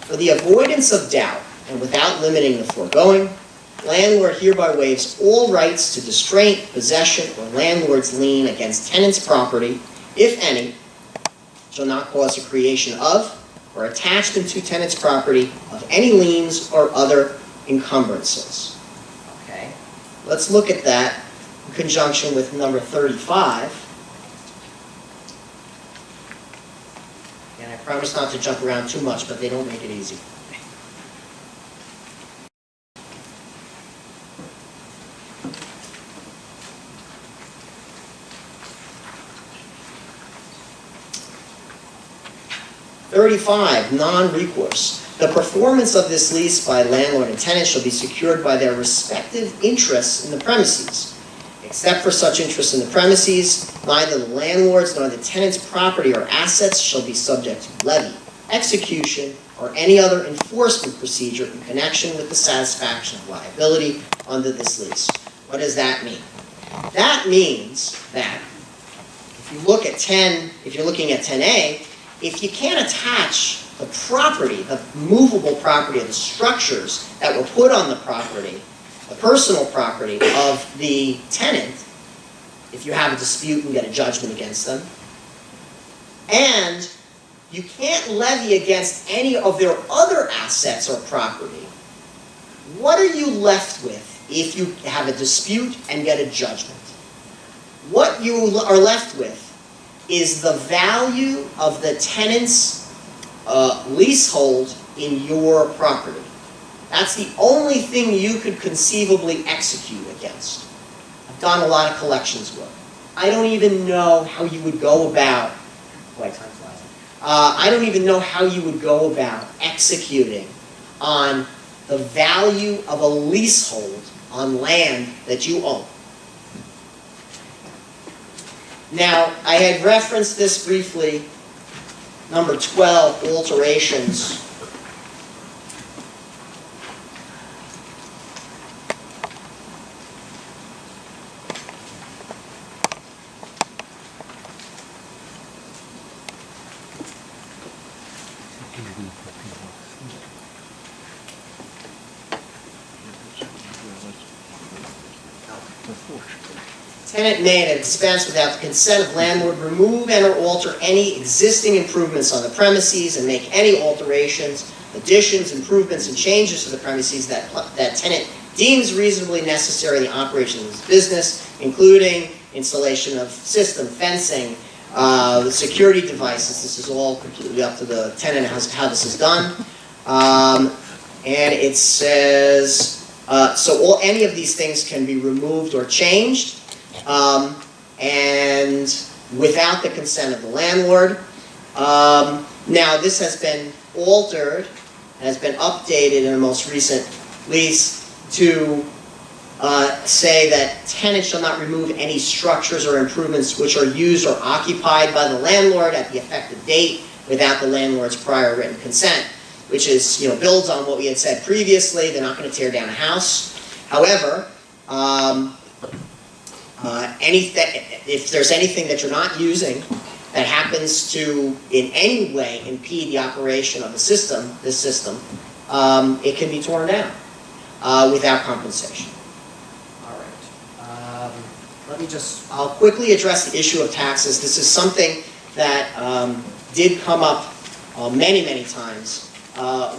For the avoidance of doubt, and without limiting the foregoing, landlord hereby waives all rights to distraint, possession, or landlord's lien against tenant's property, if any, shall not cause the creation of, or attachment to tenant's property of any liens or other encumbrances. Okay, let's look at that in conjunction with number 35. And I promise not to jump around too much, but they don't make it easy. Non-recourse. The performance of this lease by landlord and tenant shall be secured by their respective interests in the premises. Except for such interests in the premises, neither the landlord's nor the tenant's property or assets shall be subject to levy, execution, or any other enforcement procedure in connection with the satisfaction of liability under this lease. What does that mean? That means that if you look at if you're looking at 10A, if you can't attach the property, the movable property, or the structures that were put on the property, the personal property of the tenant, if you have a dispute and get a judgment against them, and you can't levy against any of their other assets or property, what are you left with if you have a dispute and get a judgment? What you are left with is the value of the tenant's leasehold in your property. That's the only thing you could conceivably execute against. I've done a lot of collections work. I don't even know how you would go about, I don't even know how you would go about executing on the value of a leasehold on land that you own. Now, I had referenced this briefly, number 12, alterations. Tenant may, at expense without the consent of landlord, remove and or alter any existing improvements on the premises and make any alterations additions, improvements, and changes to the premises that tenant deems reasonably necessary in the operation of his business, including installation of system, fencing, security devices. This is all completely up to the tenant how this is done. And it says, so any of these things can be removed or changed, and without the consent of the landlord. Now, this has been altered, has been updated in the most recent lease to say that tenants shall not remove any structures or improvements which are used or occupied by the landlord at the effective date without the landlord's prior written consent, which is, builds on what we had said previously. They're not going to tear down a house. However, if there's anything that you're not using that happens to in any way impede the operation of this system, it can be torn down without compensation. All right. I'll quickly address the issue of taxes. This is something that did come up many, many times,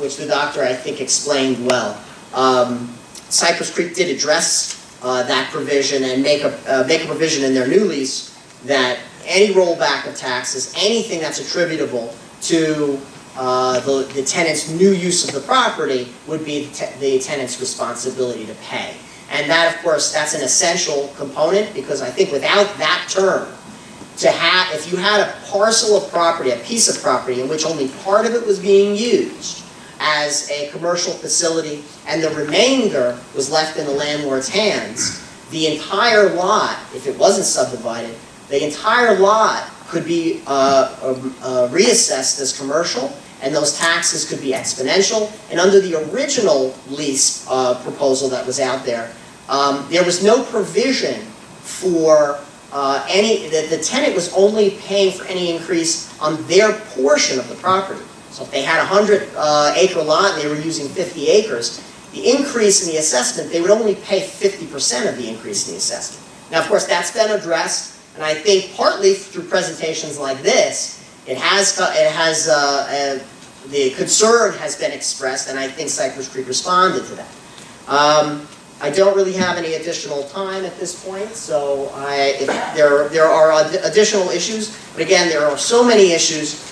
which the doctor, I think, explained well. Cypress Creek did address that provision and make a provision in their new lease that any rollback of taxes, anything that's attributable to the tenant's new use of the property would be the tenant's responsibility to pay. And that, of course, that's an essential component, because I think without that term, if you had a parcel of property, a piece of property in which only part of it was being used as a commercial facility and the remainder was left in the landlord's hands, the entire lot, if it wasn't subdivided, the entire lot could be reassessed as commercial, and those taxes could be exponential. And under the original lease proposal that was out there was no provision for the tenant was only paying for any increase on their portion of the property. So if they had a 100-acre lot and they were using 50 acres, the increase in the assessment, they would only pay 50% of the increase in the assessment. Now, of course, that's been addressed, and I think partly through presentations like this, the concern has been expressed, and I think Cypress Creek responded to that. I don't really have any additional time at this point, so if there are additional issues, but again, there are so many issues,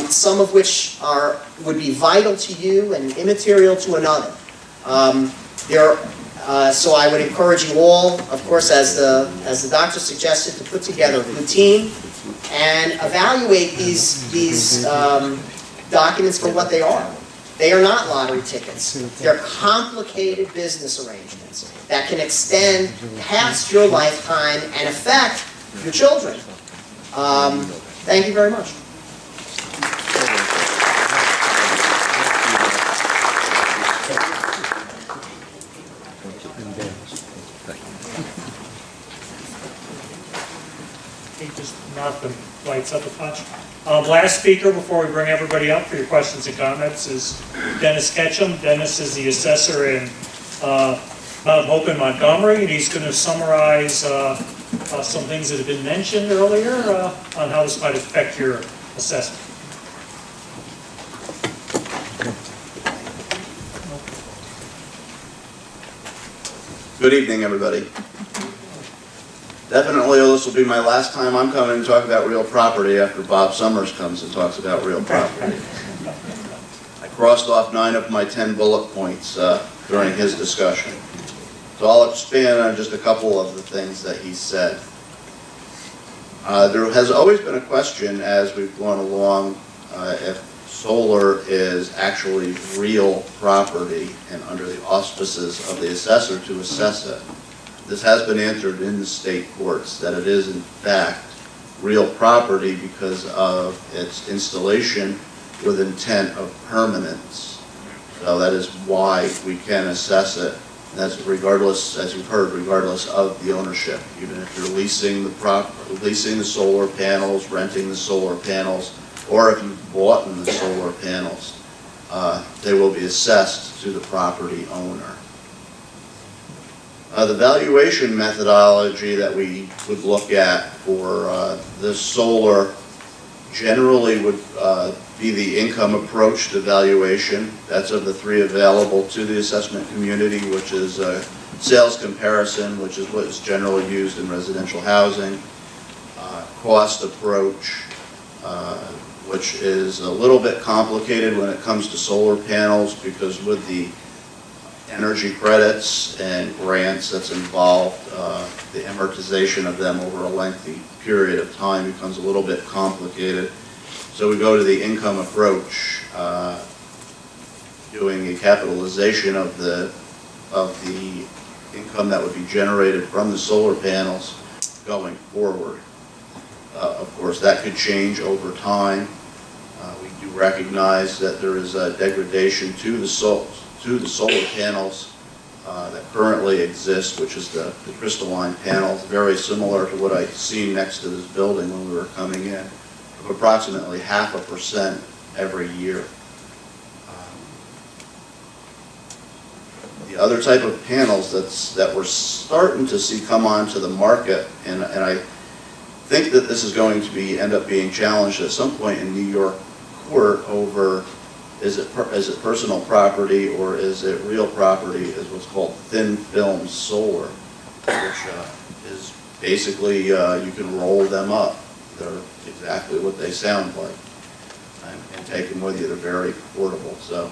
some of which would be vital to you and immaterial to another. So I would encourage you all, of course, as the doctor suggested, to put together a routine and evaluate these documents for what they are. They are not lottery tickets. They're complicated business arrangements that can extend past your lifetime and affect your children. Thank you very much. Just knock the lights up a touch. Last speaker before we bring everybody up for your questions and comments is Dennis Ketchum. Dennis is the assessor in Mount Hope in Montgomery, and he's going to summarize some things that have been mentioned earlier on how this might affect your assessment. Good evening, everybody. Definitely, this will be my last time I'm coming to talk about real property after Bob Summers comes and talks about real property. I crossed off 9 of my 10 bullet points during his discussion. So I'll expand on just a couple of the things that he said. There has always been a question as we've gone along if solar is actually real property and under the auspices of the assessor to assess it. This has been answered in the state courts that it is in fact real property because of its installation with intent of permanence. So that is why we can assess it. And that's regardless, as you've heard, regardless of the ownership. Even if you're leasing the solar panels, renting the solar panels, or if you've bought the solar panels, they will be assessed to the property owner. The valuation methodology that we would look at for this solar generally would be the income approach to valuation. That's of the three available to the assessment community, which is sales comparison, which is what is generally used in residential housing, cost approach, which is a little bit complicated when it comes to solar panels, because with the energy credits and grants that's involved, the amortization of them over a lengthy period of time becomes a little bit complicated. So we go to the income approach, doing a capitalization of the income that would be generated from the solar panels going forward. Of course, that could change over time. We do recognize that there is a degradation to the solar panels that currently exist, which is the crystalline panels, very similar to what I seen next to this building when we were coming in, of approximately 0.5% every year. The other type of panels that we're starting to see come onto the market, and I think that this is going to end up being challenged at some point in New York court over is it personal property or is it real property, is what's called thin film solar, which is basically you can roll them up. They're exactly what they sound like, and take them with you. They're very portable, so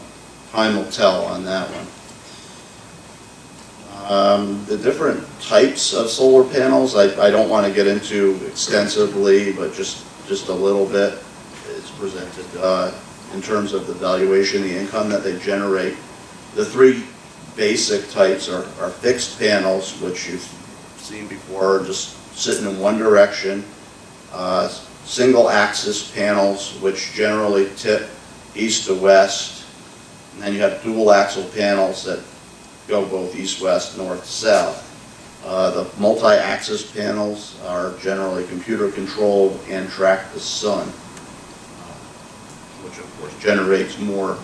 time will tell on that one. The different types of solar panels, I don't want to get into extensively, but just a little bit. It's presented in terms of the valuation, the income that they generate. The three basic types are fixed panels, which you've seen before, just sitting in one direction. Single axis panels, which generally tip east to west. And then you have dual axle panels that go both east-west, north-south. The multi-axis panels are generally computer-controlled and track the sun, which of course generates more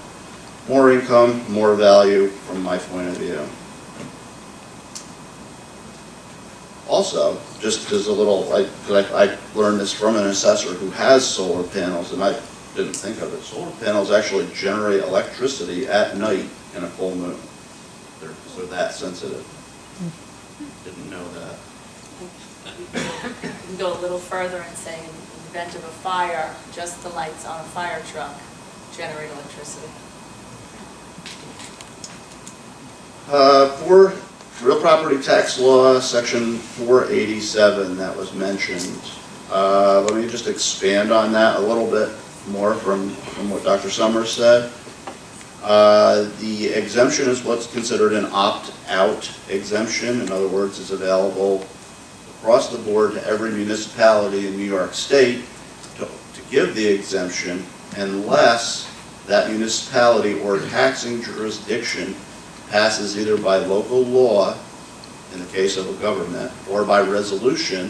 income, more value from my point of view. Also, just as a little, I learned this from an assessor who has solar panels, and I didn't think of it. Solar panels actually generate electricity at night in a full moon. They're that sensitive. Didn't know that. You can go a little further and say, in the event of a fire, just the lights on a fire truck generate electricity. For real property tax law, section 487 that was mentioned, let me just expand on that a little bit more from what Dr. Summers said. The exemption is what's considered an opt-out exemption. In other words, it's available across the board to every municipality in New York State to give the exemption unless that municipality or taxing jurisdiction passes either by local law, in the case of a government, or by resolution,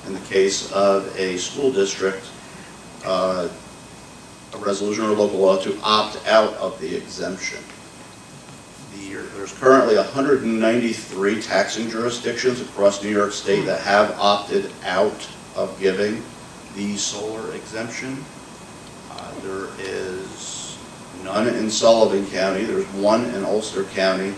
in the case of a school district, a resolution or local law to opt out of the exemption. There's currently 193 taxing jurisdictions across New York State that have opted out of giving the solar exemption. There is none in Sullivan County, there's one in Ulster County,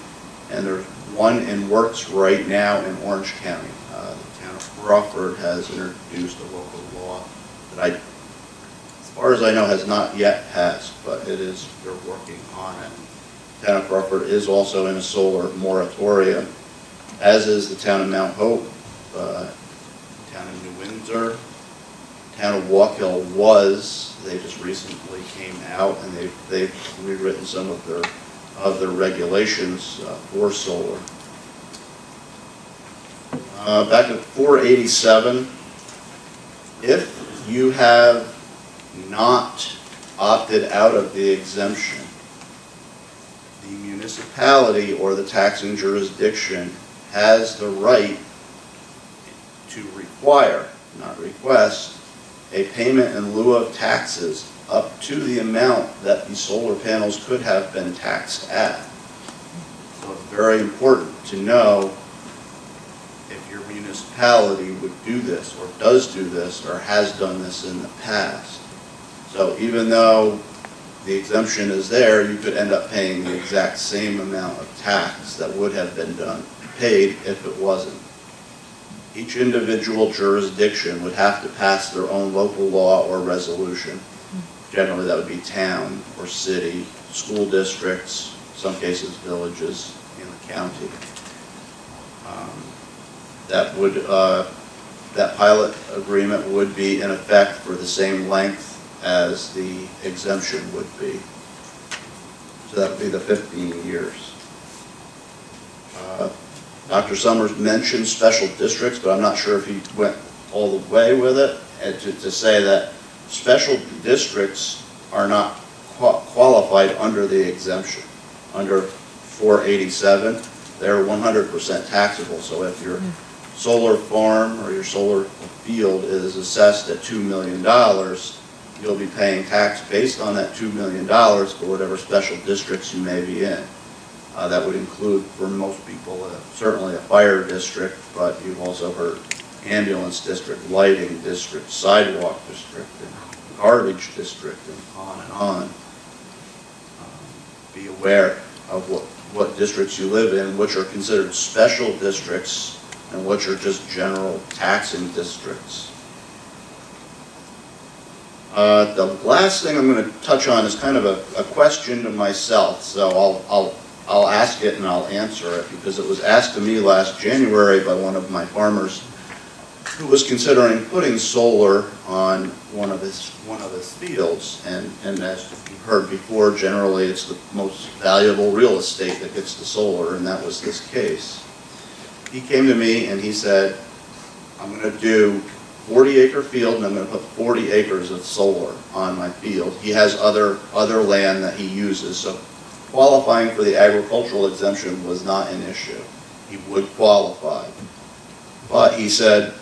and there's one in works right now in Orange County. The town of Crawford has introduced a local law that as far as I know, has not yet passed, but they're working on it. The town of Crawford is also in a solar moratorium, as is the town of Mount Hope, the town of New Windsor, the town of Walk Hill they just recently came out and they've rewritten some of their regulations for solar. Back at 487, if you have not opted out of the exemption, the municipality or the taxing jurisdiction has the right to require, not request, a payment in lieu of taxes up to the amount that the solar panels could have been taxed at. So it's very important to know if your municipality would do this, or does do this, or has done this in the past. So even though the exemption is there, you could end up paying the exact same amount of tax that would have been paid if it wasn't. Each individual jurisdiction would have to pass their own local law or resolution. Generally, that would be town or city, school districts, some cases villages in the county. That pilot agreement would be in effect for the same length as the exemption would be. So that would be the 15 years. Dr. Summers mentioned special districts, but I'm not sure if he went all the way with it, and to say that special districts are not qualified under the exemption. Under 487, they're 100% taxable. So if your solar farm or your solar field is assessed at $2 million, you'll be paying tax based on that $2 million for whatever special districts you may be in. That would include, for most people, certainly a fire district, but you've also heard ambulance district, lighting district, sidewalk district, and garbage district, and on and on. Be aware of what districts you live in, which are considered special districts, and which are just general taxing districts. The last thing I'm going to touch on is kind of a question to myself, so I'll ask it and I'll answer it, because it was asked to me last January by one of my farmers who was considering putting solar on one of his fields, and as you've heard before, generally it's the most valuable real estate that gets the solar, and that was this case. He came to me and he said, I'm going to do 40-acre field and I'm going to put 40 acres of solar on my field. He has other land that he uses, so qualifying for the agricultural exemption was not an issue. He would qualify. But he said,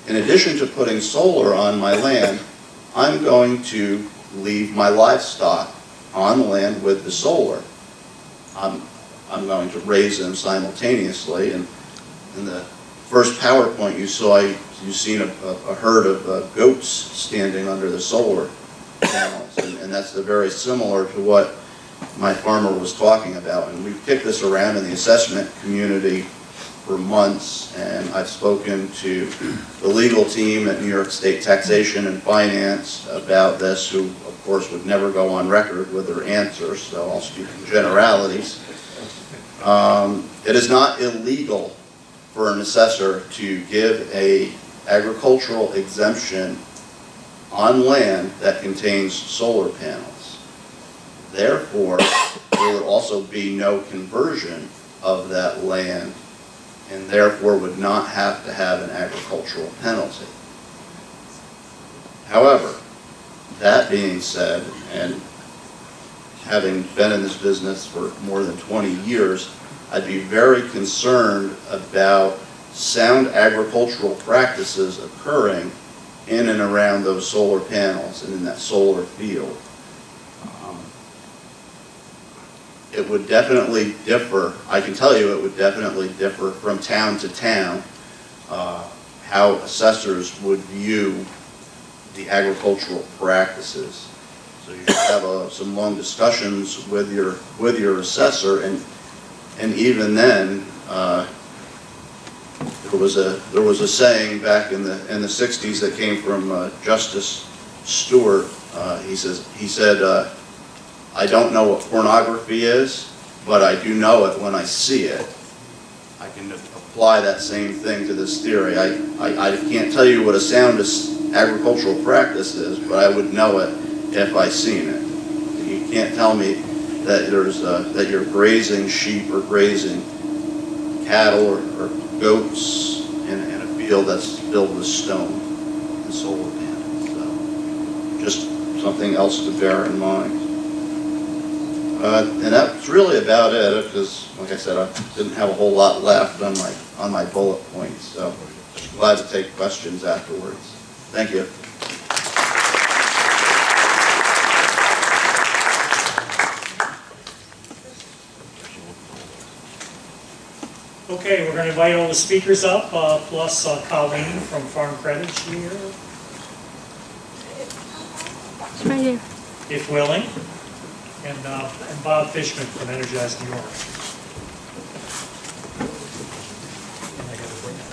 in addition to putting solar on my land, I'm going to leave my livestock on the land with the solar. I'm going to raise them simultaneously. And in the first PowerPoint you saw, you've seen a herd of goats standing under the solar panels. And that's very similar to what my farmer was talking about. And we've kicked this around in the assessment community for months, and I've spoken to the legal team at New York State Taxation and Finance about this, who of course would never go on record with their answers, so I'll speak in generalities. It is not illegal for an assessor to give an agricultural exemption on land that contains solar panels. Therefore, there would also be no conversion of that land, and therefore would not have to have an agricultural penalty. However, that being said, and having been in this business for more than 20 years, I'd be very concerned about sound agricultural practices occurring in and around those solar panels and in that solar field. It would definitely differ, I can tell you it would definitely differ from town to town, how assessors would view the agricultural practices. So you should have some long discussions with your assessor, and even then, there was a saying back in the 60s that came from Justice Stewart. He said, I don't know what pornography is, but I do know it when I see it. I can apply that same thing to this theory. I can't tell you what a sound agricultural practice is, but I would know it if I seen it. You can't tell me that that you're grazing sheep or grazing cattle or goats in a field that's filled with stone and solar panels. So just something else to bear in mind. And that's really about it, because, like I said, I didn't have a whole lot left on my bullet points. So glad to take questions afterwards. Thank you. Okay, we're going to invite all the speakers up, plus Colleen from Farm Credit here. Right here. if willing, and Bob Fishman from Energize New York. And I gotta bring that.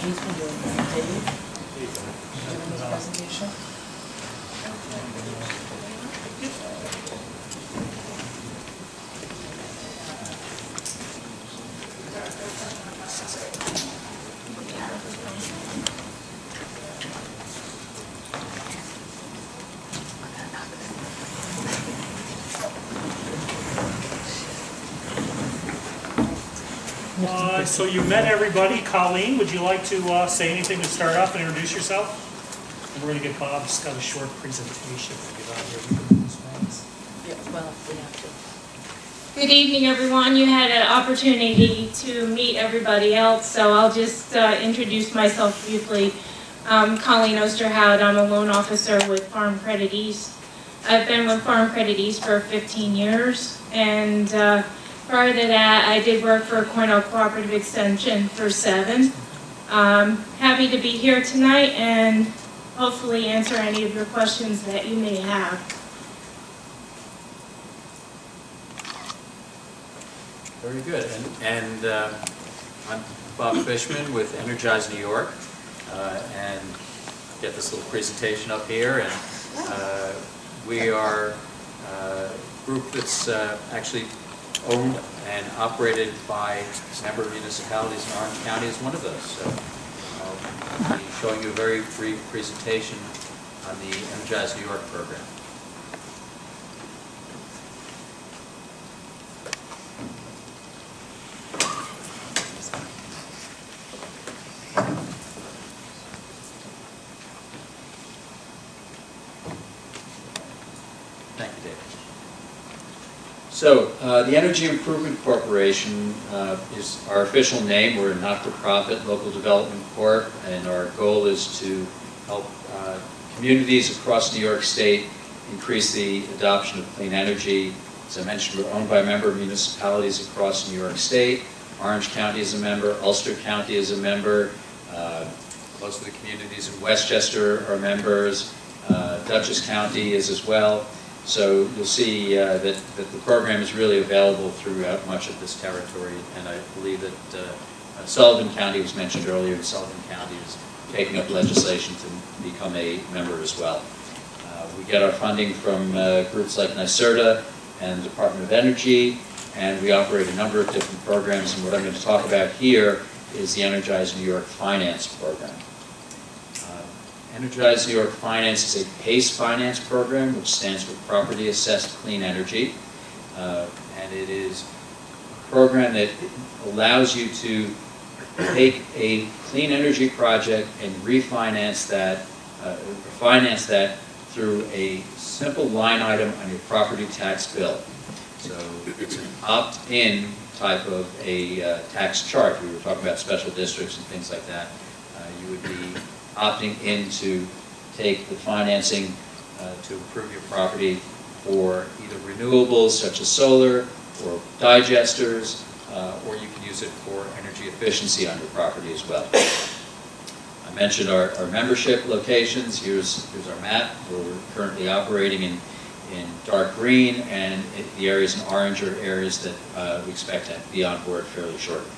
He's been doing that, presentation. So you met everybody. Colleen, would you like to say anything to start off and introduce yourself? And we're going to get Bob's got a short presentation to give out here. Yeah, well, we have to. Good evening, everyone. You had an opportunity to meet everybody else, so I'll just introduce myself briefly. Colleen Osterhout. I'm a loan officer with Farm Credit East. I've been with Farm Credit East for 15 years, and prior to that, I did work for Cornell Cooperative Extension for 7. Happy to be here tonight and hopefully answer any of your questions that you may have. Very good. And I'm Bob Fishman with Energize New York. And get this little presentation up here. And we are a group that's actually owned and operated by member municipalities, and Orange County is one of those. So I'll be showing you a very brief presentation on the Energize New York program. Thank you, David. So, the Energy Improvement Corporation is our official name. We're a not-for-profit local development corp, and our goal is to help communities across New York State increase the adoption of clean energy. As I mentioned, we're owned by member municipalities across New York State. Orange County is a member, Ulster County is a member, most of the communities in Westchester are members, Dutchess County is as well. So you'll see that the program is really available throughout much of this territory, and I believe that Sullivan County was mentioned earlier, and Sullivan County is taking up legislation to become a member as well. We get our funding from groups like NYSERDA and the Department of Energy, and we operate a number of different programs, and what I'm going to talk about here is the Energize New York Finance Program. Energize New York Finance is a PACE finance program, which stands for Property Assessed Clean Energy. And it is a program that allows you to take a clean energy project and refinance that, finance that through a simple line item on your property tax bill. So it's an opt-in type of a tax charge. We were talking about special districts and things like that. You would be opting in to take the financing to improve your property for either renewables such as solar or digesters, or you can use it for energy efficiency on your property as well. I mentioned our membership locations. Here's our map where we're currently operating in dark green, and the areas in orange are areas that we expect to be on board fairly shortly.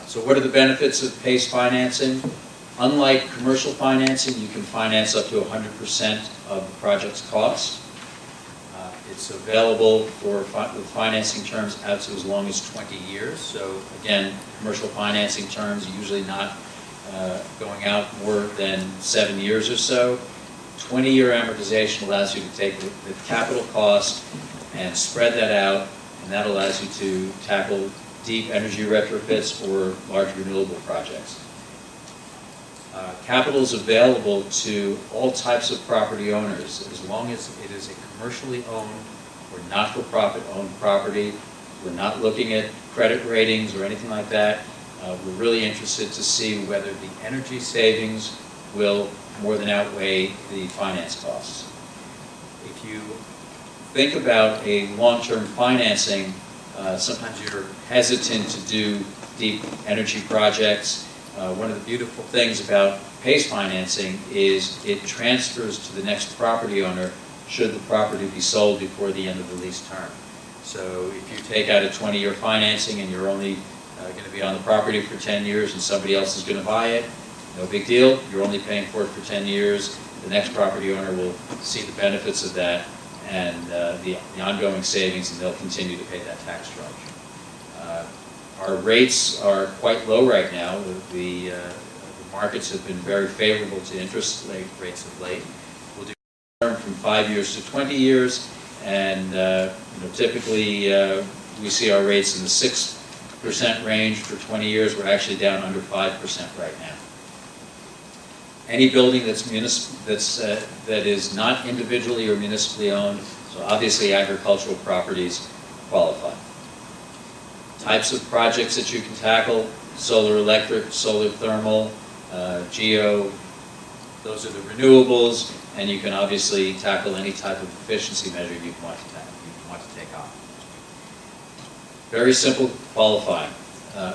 So what are the benefits of PACE financing? Unlike commercial financing, you can finance up to 100% of the project's cost. It's available with financing terms out to as long as 20 years. So again, commercial financing terms are usually not going out more than 7 years or so. 20-year amortization allows you to take the capital cost and spread that out, and that allows you to tackle deep energy retrofits or large renewable projects. Capital is available to all types of property owners as long as it is a commercially owned or not-for-profit owned property. We're not looking at credit ratings or anything like that. We're really interested to see whether the energy savings will more than outweigh the finance costs. If you think about a long-term financing, sometimes you're hesitant to do deep energy projects. One of the beautiful things about PACE financing is it transfers to the next property owner should the property be sold before the end of the lease term. So if you take out a 20-year financing and you're only going to be on the property for 10 years and somebody else is going to buy it, no big deal. You're only paying for it for 10 years. The next property owner will see the benefits of that and the ongoing savings, and they'll continue to pay that tax charge. Our rates are quite low right now. The markets have been very favorable to interest rates of late. We'll do term from 5 years to 20 years, and typically we see our rates in the 6% range for 20 years. We're actually down under 5% right now. Any building that is not individually or municipally owned, so obviously agricultural properties qualify. Types of projects that you can tackle: solar electric, solar thermal, geo, those are the renewables, and you can obviously tackle any type of efficiency measure you want to take on. Very simple qualifying.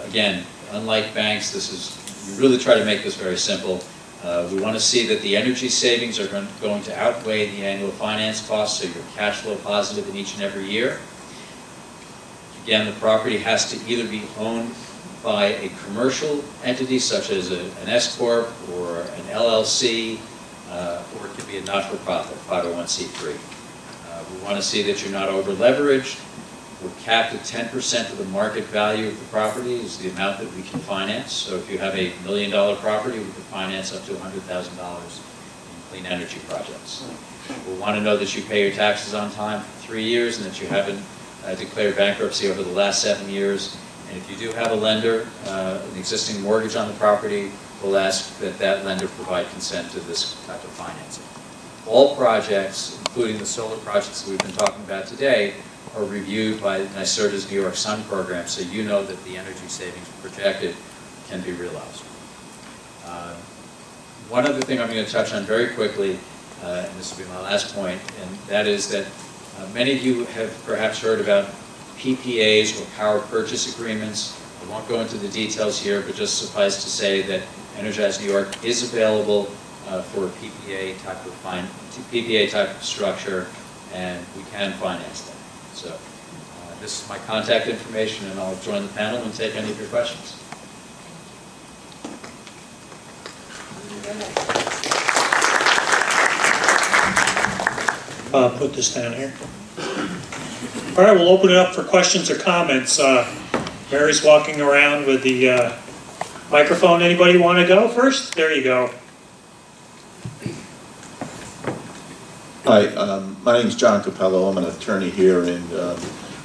Again, unlike banks, we really try to make this very simple. We want to see that the energy savings are going to outweigh the annual finance costs, so you're cash flow positive in each and every year. Again, the property has to either be owned by a commercial entity, such as an S-Corp or an LLC, or it could be a not-for-profit, 501c3. We want to see that you're not over-leveraged. We're capped at 10% of the market value of the property is the amount that we can finance. So if you have a $1 million property, we can finance up to $100,000 in clean energy projects. We want to know that you pay your taxes on time for 3 years and that you haven't declared bankruptcy over the last 7 years. And if you do have a lender, an existing mortgage on the property, we'll ask that that lender provide consent to this type of financing. All projects, including the solar projects that we've been talking about today, are reviewed by NYSERDA's New York Sun program, so you know that the energy savings projected can be realized. One other thing I'm going to touch on very quickly, and this will be my last point, and that is that many of you have perhaps heard about PPAs or power purchase agreements. I won't go into the details here, but just suffice to say that Energize New York is available for a PPA type of structure, and we can finance that. So this is my contact information, and I'll join the panel and take any of your questions. Put this down here. All right, we'll open it up for questions or comments. Mary's walking around with the microphone. Anybody want to go first? There you go. Hi, my name is John Capello. I'm an attorney here in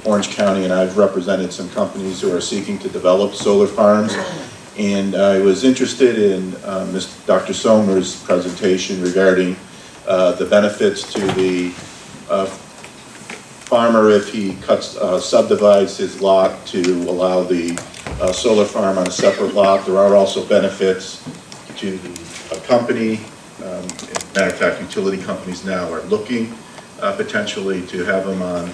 Orange County, and I've represented some companies who are seeking to develop solar farms. And I was interested in Dr. Sommer's presentation regarding the benefits to the farmer if he subdivides his lot to allow the solar farm on a separate lot. There are also benefits to the company. Matter of fact, utility companies now are looking potentially to have them on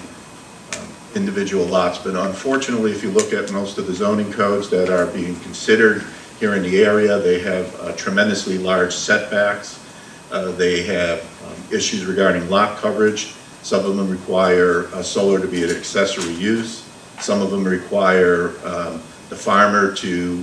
individual lots. But unfortunately, if you look at most of the zoning codes that are being considered here in the area, they have tremendously large setbacks. They have issues regarding lot coverage. Some of them require solar to be an accessory use. Some of them require the farmer to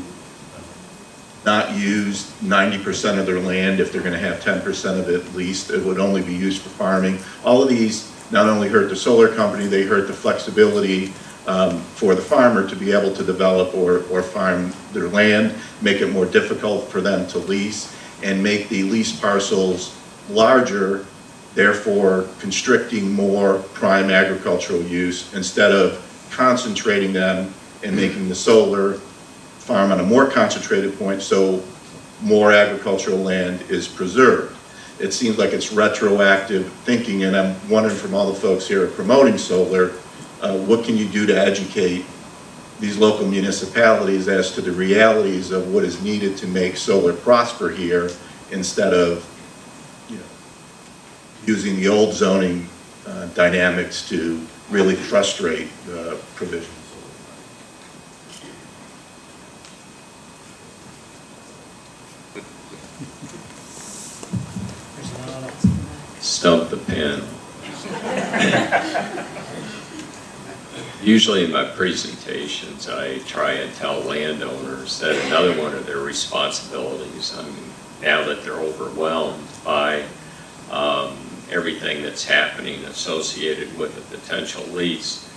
not use 90% of their land if they're going to have 10% of it leased. It would only be used for farming. All of these not only hurt the solar company, they hurt the flexibility for the farmer to be able to develop or farm their land, make it more difficult for them to lease, and make the lease parcels larger, therefore constricting more prime agricultural use instead of concentrating them and making the solar farm on a more concentrated point so more agricultural land is preserved. It seems like it's retroactive thinking, and I'm wondering from all the folks here promoting solar, what can you do to educate these local municipalities as to the realities of what is needed to make solar prosper here, instead of, you know, using the old zoning dynamics to really frustrate provisions. Stump the panel. Usually in my presentations, I try and tell landowners that another one of their responsibilities, I mean, now that they're overwhelmed by everything that's happening associated with a potential lease,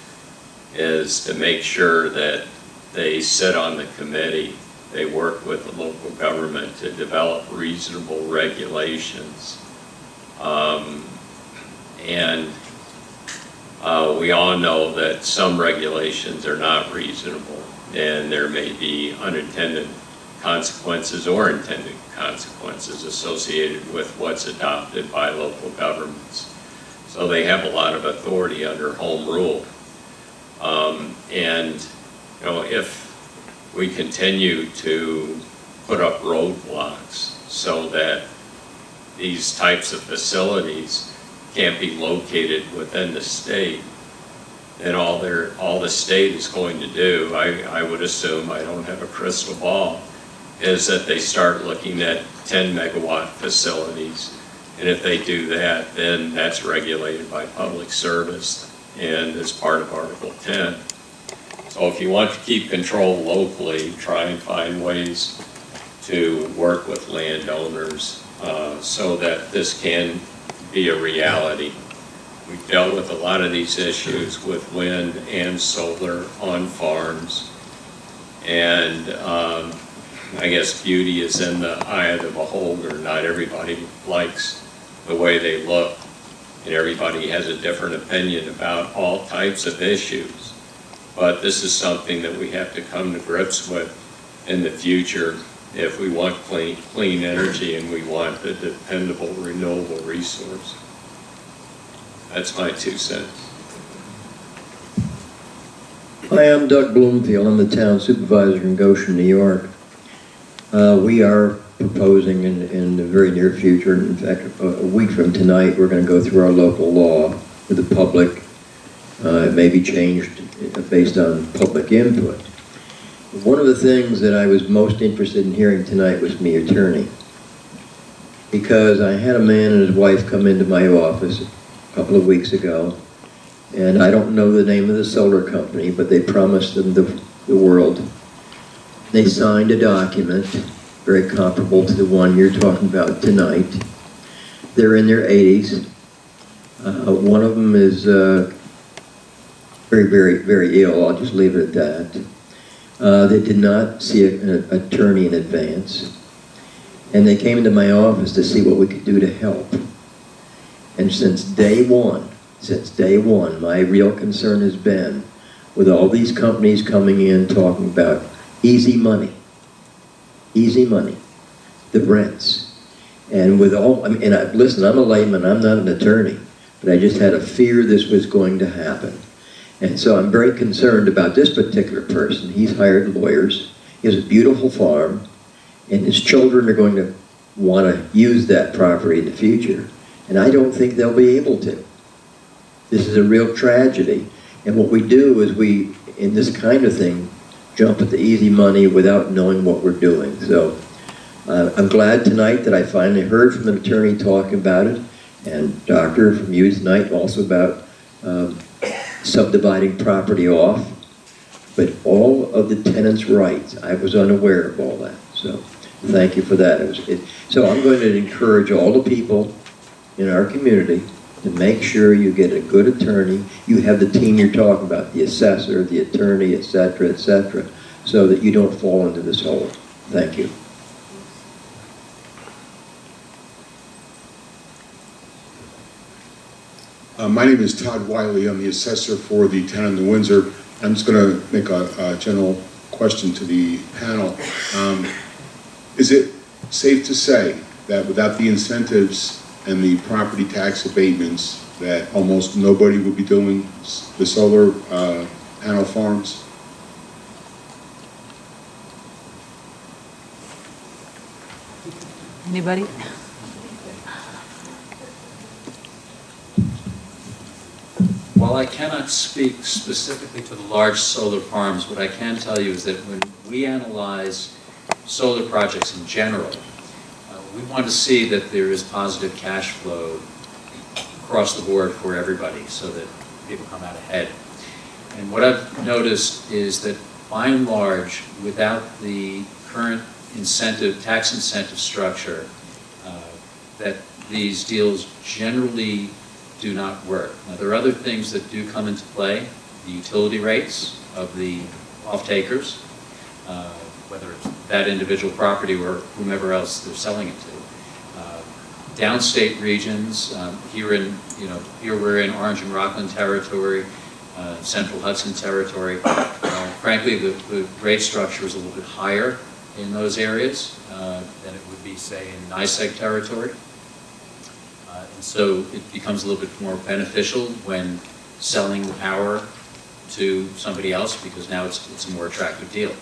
is to make sure that they sit on the committee, they work with the local government to develop reasonable regulations. We all know that some regulations are not reasonable, and there may be unintended consequences or intended consequences associated with what's adopted by local governments. So they have a lot of authority under home rule. And you know, if we continue to put up roadblocks so that these types of facilities can't be located within the state, then all the state is going to do, I would assume, I don't have a crystal ball, is that they start looking at 10 megawatt facilities. And if they do that, then that's regulated by public service and as part of Article 10. So if you want to keep control locally, try and find ways to work with landowners so that this can be a reality. We've dealt with a lot of these issues with wind and solar on farms. And I guess beauty is in the eye of the beholder. Not everybody likes the way they look, and everybody has a different opinion about all types of issues. But this is something that we have to come to grips with in the future if we want clean energy and we want a dependable, renewable resource. That's my 2 cents. Hi, I'm Doug Bloomfield. I'm the town supervisor in Goshen, New York. We are proposing in the very near future, in fact, a week from tonight, we're going to go through our local law with the public. It may be changed based on public input. One of the things that I was most interested in hearing tonight was from the attorney, because I had a man and his wife come into my office a couple of weeks ago, and I don't know the name of the solar company, but they promised them the world. They signed a document very comparable to the one you're talking about tonight. They're in their 80s. One of them is very, very, very ill. I'll just leave it at that. They did not see an attorney in advance. And they came into my office to see what we could do to help. And since day one, my real concern has been with all these companies coming in talking about easy money, the rents. And with all, listen, I'm a layman, I'm not an attorney, but I just had a fear this was going to happen. And so I'm very concerned about this particular person. He's hired lawyers, he has a beautiful farm, and his children are going to want to use that property in the future. And I don't think they'll be able to. This is a real tragedy. And what we do is we, in this kind of thing, jump at the easy money without knowing what we're doing. So I'm glad tonight that I finally heard from an attorney talking about it, and Doctor from you tonight also about subdividing property off. But all of the tenants' rights, I was unaware of all that. So thank you for that. So I'm going to encourage all the people in our community to make sure you get a good attorney. You have the team you're talking about, the assessor, the attorney, et cetera, so that you don't fall into this hole. Thank you. My name is Todd Wiley. I'm the assessor for the town of New Windsor. I'm just going to make a general question to the panel. Is it safe to say that without the incentives and the property tax abatements that almost nobody would be doing the solar panel farms? Anybody? While I cannot speak specifically to the large solar farms, what I can tell you is that when we analyze solar projects in general, we want to see that there is positive cash flow across the board for everybody so that people come out ahead. And what I've noticed is that by and large, without the current tax incentive structure, that these deals generally do not work. Now, there are other things that do come into play, the utility rates of the off-takers, whether it's that individual property or whomever else they're selling it to. Downstate regions, here we're in Orange and Rockland territory, Central Hudson territory. Frankly, the rate structure is a little bit higher in those areas than it would be, say, in NYSEG territory. And so it becomes a little bit more beneficial when selling the power to somebody else because now it's a more attractive deal.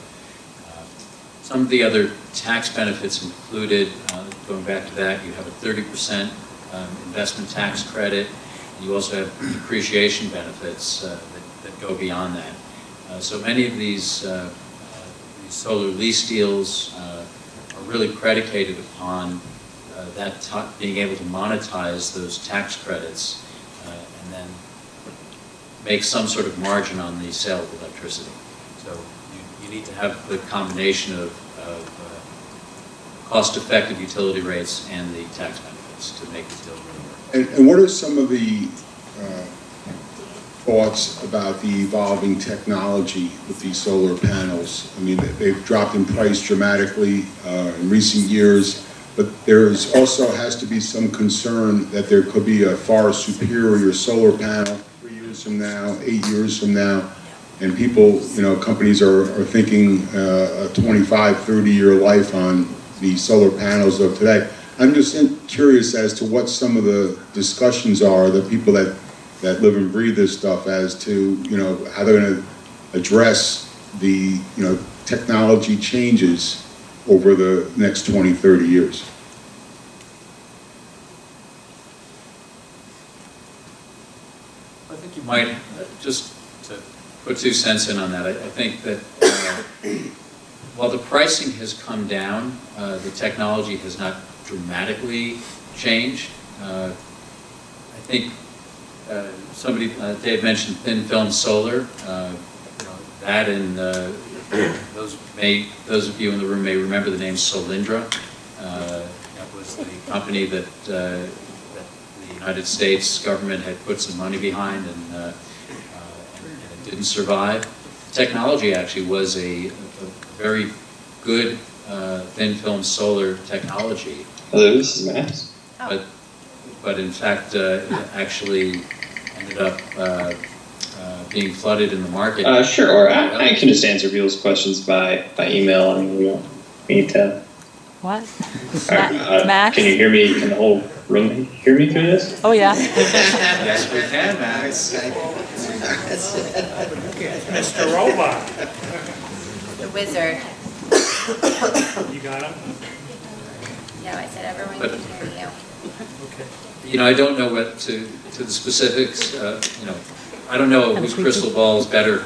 Some of the other tax benefits included, going back to that, you have a 30% investment tax credit. And you also have depreciation benefits that go beyond that. So many of these solar lease deals are really predicated upon being able to monetize those tax credits and then make some sort of margin on the sale of electricity. So you need to have the combination of cost-effective utility rates and the tax benefits to make the deal really work. And what are some of the thoughts about the evolving technology with these solar panels? I mean, they've dropped in price dramatically in recent years, but there's also has to be some concern that there could be a far superior solar panel 3 years from now, 8 years from now, and people, companies are thinking a 25, 30-year life on the solar panels of today. I'm just curious as to what some of the discussions are, the people that live and breathe this stuff, as to, how they're going to address the, technology changes over the next 20, 30 years. I think you might, just to put 2 cents in on that, I think that while the pricing has come down, the technology has not dramatically changed. I think Dave mentioned thin film solar. That and those of you in the room may remember the name Solindra. That was the company that the United States government had put some money behind, and it didn't survive. Technology actually was a very good thin film solar technology. Hello, this is Max. But in fact, it actually ended up being flooded in the market. Sure, or I can just answer people's questions by email. I mean, we don't need to. What? Max? Can you hear me? Can the whole room hear me through this? Oh, yeah. Yes, we can, Max. Mr. Robot. The wizard. You got him? No, I said everyone can hear you. Okay. I don't know what to the specifics. I don't know whose crystal ball is better.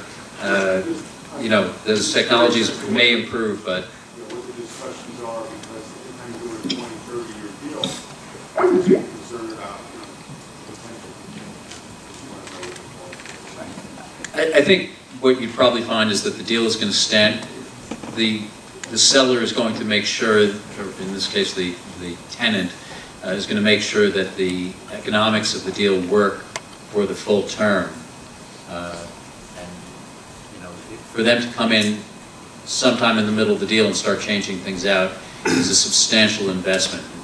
Those technologies may improve, but What the discussions are, because if I'm doing a 20, 30-year deal, I'm just concerned about, potential. I think what you'd probably find is that the deal is going to stand. The seller is going to make sure, or in this case, the tenant is going to make sure that the economics of the deal work for the full term. For them to come in sometime in the middle of the deal and start changing things out is a substantial investment. And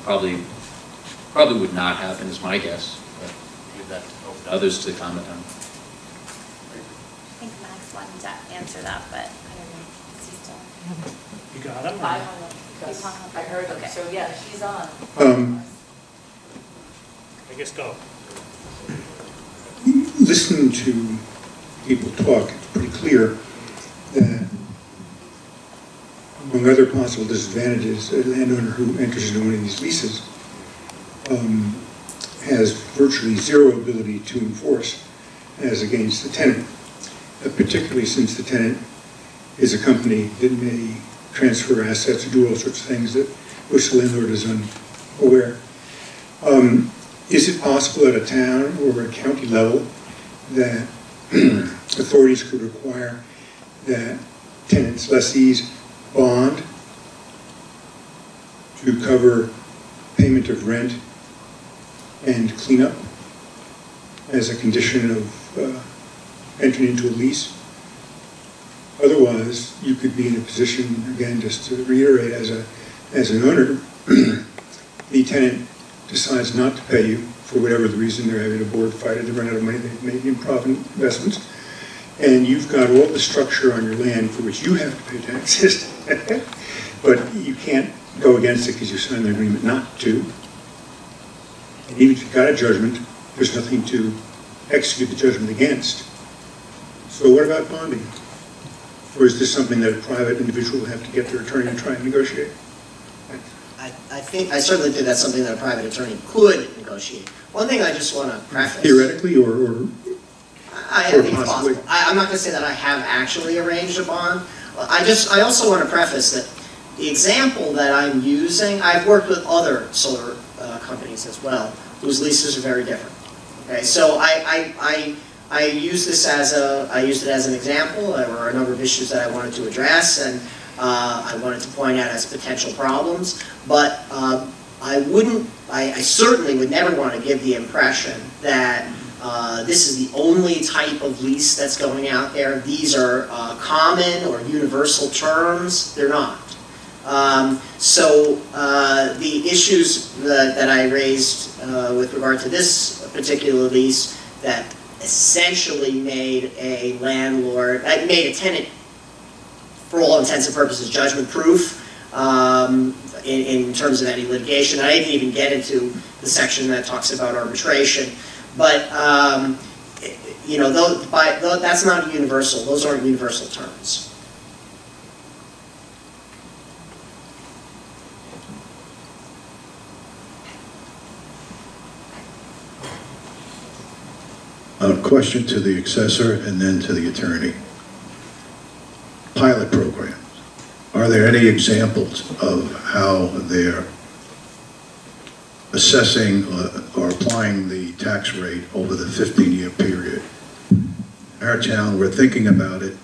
probably would not happen, is my guess. But leave that to others to comment on. I think Max wanted to answer that, but I don't know. Is he still? You got him? I hung up. He's hung up. I heard him, Okay. so yeah, she's on. I guess go. Listening to people talk, it's pretty clear that among other possible disadvantages, a landowner who enters into one of these leases has virtually zero ability to enforce as against the tenant, particularly since the tenant is a company that may transfer assets or do all sorts of things that which the landlord is unaware. Is it possible at a town or a county level that authorities could require that tenants, lessees, bond to cover payment of rent and cleanup as a condition of entering into a lease? Otherwise, you could be in a position, again, just to reiterate, as an owner, the tenant decides not to pay you for whatever the reason. They're having a board fight, or they run out of money, they've made improvident investments, and you've got all the structure on your land for which you have to pay taxes, but you can't go against it because you signed an agreement not to. And even if you got a judgment, there's nothing to execute the judgment against. So what about bonding? Or is this something that a private individual will have to get their attorney and try and negotiate? I certainly think that's something that a private attorney could negotiate. One thing I just want to preface. Theoretically, or I think it's possible. I'm not going to say that I have actually arranged a bond. I also want to preface that the example that I'm using, I've worked with other solar companies as well, whose leases are very different. Okay, so I use this as I used it as an example. There were a number of issues that I wanted to address, and I wanted to point out as potential problems. But I certainly would never want to give the impression that this is the only type of lease that's going out there. These are common or universal terms. They're not. So the issues that I raised with regard to this particular lease that essentially made a tenant, for all intents and purposes, judgment proof in terms of any litigation. I didn't even get into the section that talks about arbitration. But, that's not universal. Those aren't universal terms. A question to the assessor and then to the attorney. Pilot programs. Are there any examples of how they're assessing or applying the tax rate over the 15-year period? In our town, we're thinking about it,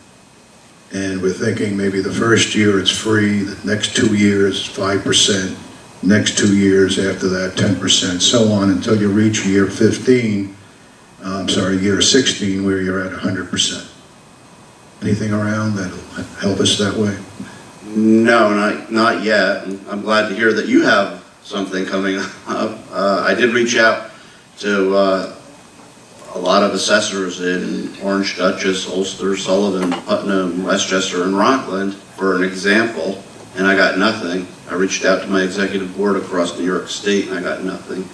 and we're thinking maybe the first year it's free, the next 2 years 5%, next 2 years after that 10%, so on until you reach year 16 where you're at 100%. Anything around that'll help us that way? No, not yet. I'm glad to hear that you have something coming up. I did reach out to a lot of assessors in Orange, Dutchess, Ulster, Sullivan, Putnam, Westchester, and Rockland for an example, and I got nothing. I reached out to my executive board across New York State, and I got nothing.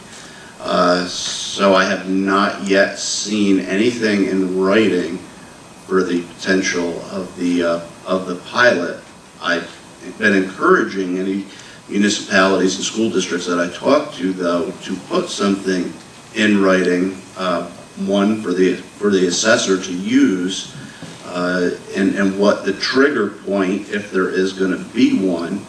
So I have not yet seen anything in writing for the potential of the pilot. I've been encouraging any municipalities and school districts that I talk to, though, to put something in writing, one for the assessor to use, and what the trigger point, if there is going to be one,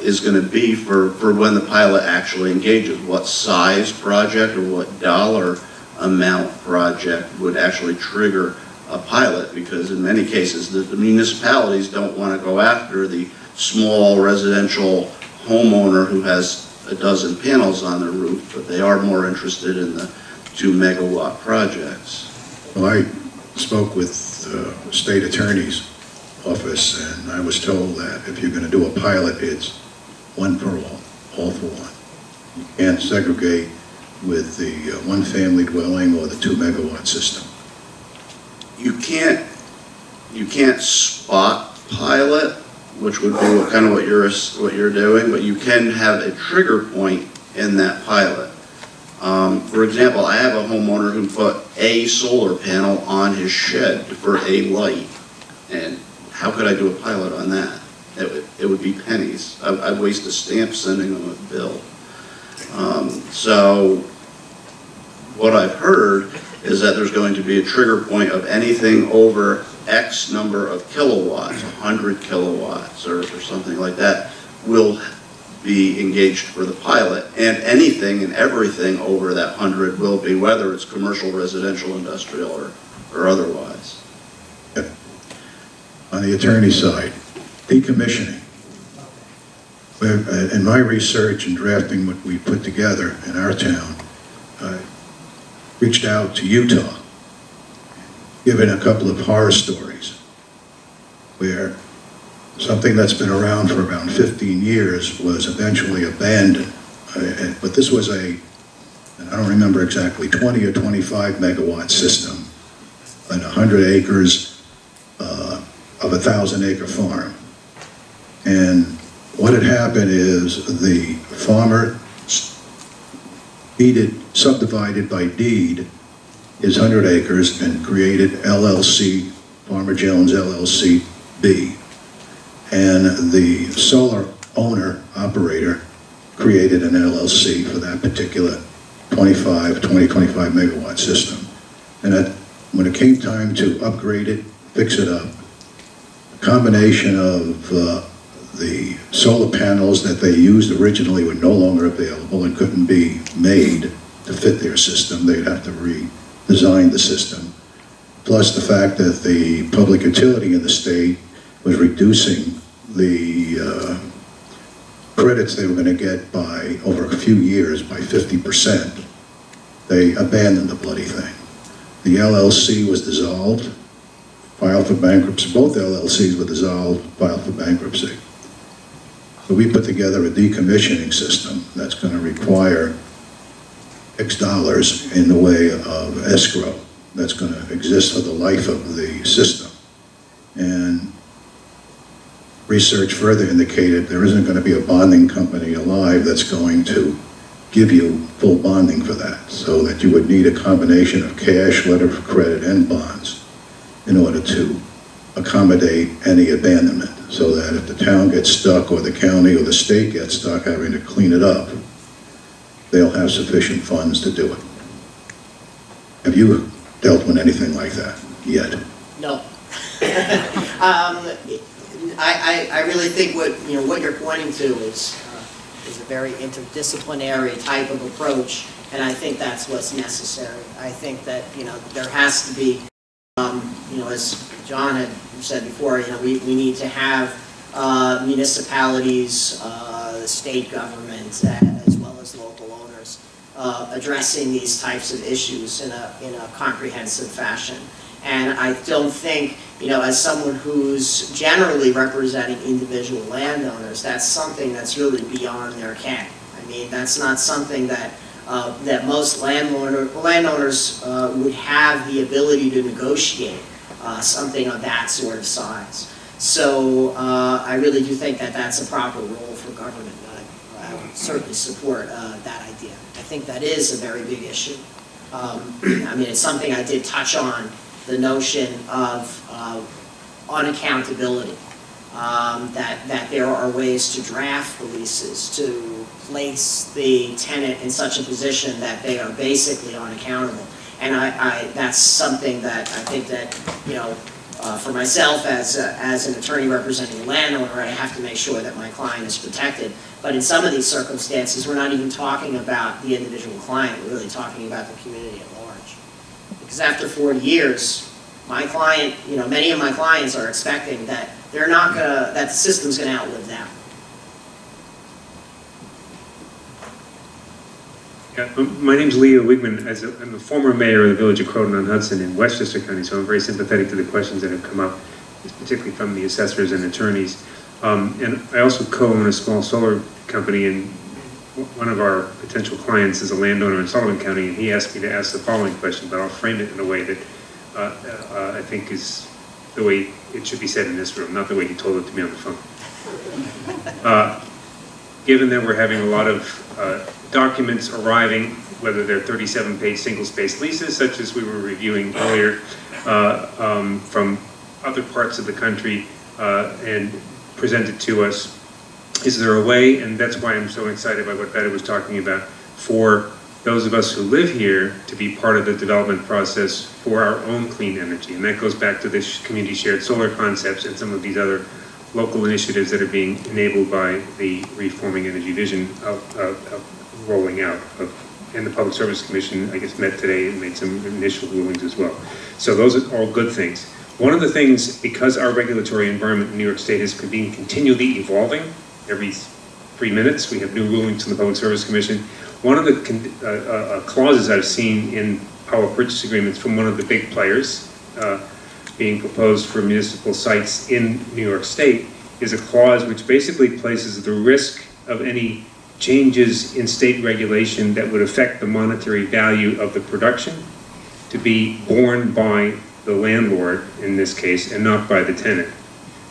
is going to be for when the pilot actually engages. What size project or what dollar amount project would actually trigger a pilot, because in many cases the municipalities don't want to go after the small residential homeowner who has a dozen panels on their roof, but they are more interested in the 2 megawatt projects. Well, I spoke with state attorney's office, and I was told that if you're going to do a pilot, it's one for all for one. You can't segregate with the one-family dwelling or the 2 megawatt system. You can't spot pilot, which would be kind of what you're doing, but you can have a trigger point in that pilot. For example, I have a homeowner who put a solar panel on his shed for a light, and how could I do a pilot on that? it would be pennies. I'd waste a stamp sending them a bill. So what I've heard is that there's going to be a trigger point of anything over X number of kilowatts, 100 kilowatts or something like that, will be engaged for the pilot, and anything and everything over that 100 will be, whether it's commercial, residential, industrial, or otherwise. On the attorney side, decommissioning. In my research and drafting what we put together in our town, I reached out to Utah, given a couple of horror stories where something that's been around for about 15 years was eventually abandoned. But this was and I don't remember exactly, 20 or 25 megawatt system on 100 acres of a 1,000-acre farm. And what had happened is the farmer subdivided by deed his 100 acres and created LLC, Farmer Jones LLC B. And the solar owner, operator, created an LLC for that particular 20, 25 megawatt system. And that, when it came time to upgrade it, fix it up, a combination of the solar panels that they used originally were no longer available and couldn't be made to fit their system. They'd have to redesign the system. Plus the fact that the public utility in the state was reducing the credits they were going to get by over a few years by 50%. They abandoned the bloody thing. The LLC was dissolved, filed for bankruptcy. Both LLCs were dissolved, filed for bankruptcy. So we put together a decommissioning system that's going to require X dollars in the way of escrow that's going to exist for the life of the system. And research further indicated there isn't going to be a bonding company alive that's going to give you full bonding for that, so that you would need a combination of cash, letter of credit, and bonds in order to accommodate any abandonment, so that if the town gets stuck or the county or the state gets stuck having to clean it up, they'll have sufficient funds to do it. Have you dealt with anything like that yet? No. I really think what you're pointing to is a very interdisciplinary type of approach, and I think that's what's necessary. I think that there has to be, as John had said before, we need to have municipalities, the state government, as well as local owners addressing these types of issues in a comprehensive fashion. And I don't think, as someone who's generally representing individual landowners, that's something that's really beyond their ken. I mean, that's not something that most landowners would have the ability to negotiate something of that sort of size. So I really do think that that's a proper role for government. I would certainly support that idea. I think that is a very big issue. I mean, it's something I did touch on, the notion of unaccountability, that there are ways to draft the leases to place the tenant in such a position that they are basically unaccountable. And that's something that I think that, for myself as an attorney representing a landowner, I have to make sure that my client is protected. But in some of these circumstances, we're not even talking about the individual client, we're really talking about the community at large. Because after 40 years, my client, many of my clients are expecting that that the system's gonna outlive them. Yeah, my name's Leo Wigman. I'm a former mayor of the village of Croton-on-Hudson in Westchester County, so I'm very sympathetic to the questions that have come up, particularly from the assessors and attorneys. And I also co-own a small solar company, and one of our potential clients is a landowner in Sullivan County, and he asked me to ask the following question, but I'll frame it in a way that I think is the way it should be said in this room, not the way he told it to me on the phone. Given that we're having a lot of documents arriving, whether they're 37-page single-space leases, such as we were reviewing earlier, from other parts of the country, and presented to us, is there a way, and that's why I'm so excited by what Betta was talking about, for those of us who live here to be part of the development process for our own clean energy. And that goes back to this community shared solar concepts and some of these other local initiatives that are being enabled by the Reforming Energy Vision of rolling out. And the Public Service Commission, I guess, met today and made some initial rulings as well. So those are all good things. One of the things, because our regulatory environment in New York State is being continually evolving, every 3 minutes we have new rulings from the Public Service Commission. One of the clauses I've seen in power purchase agreements from one of the big players being proposed for municipal sites in New York State is a clause which basically places the risk of any changes in state regulation that would affect the monetary value of the production to be borne by the landlord in this case and not by the tenant.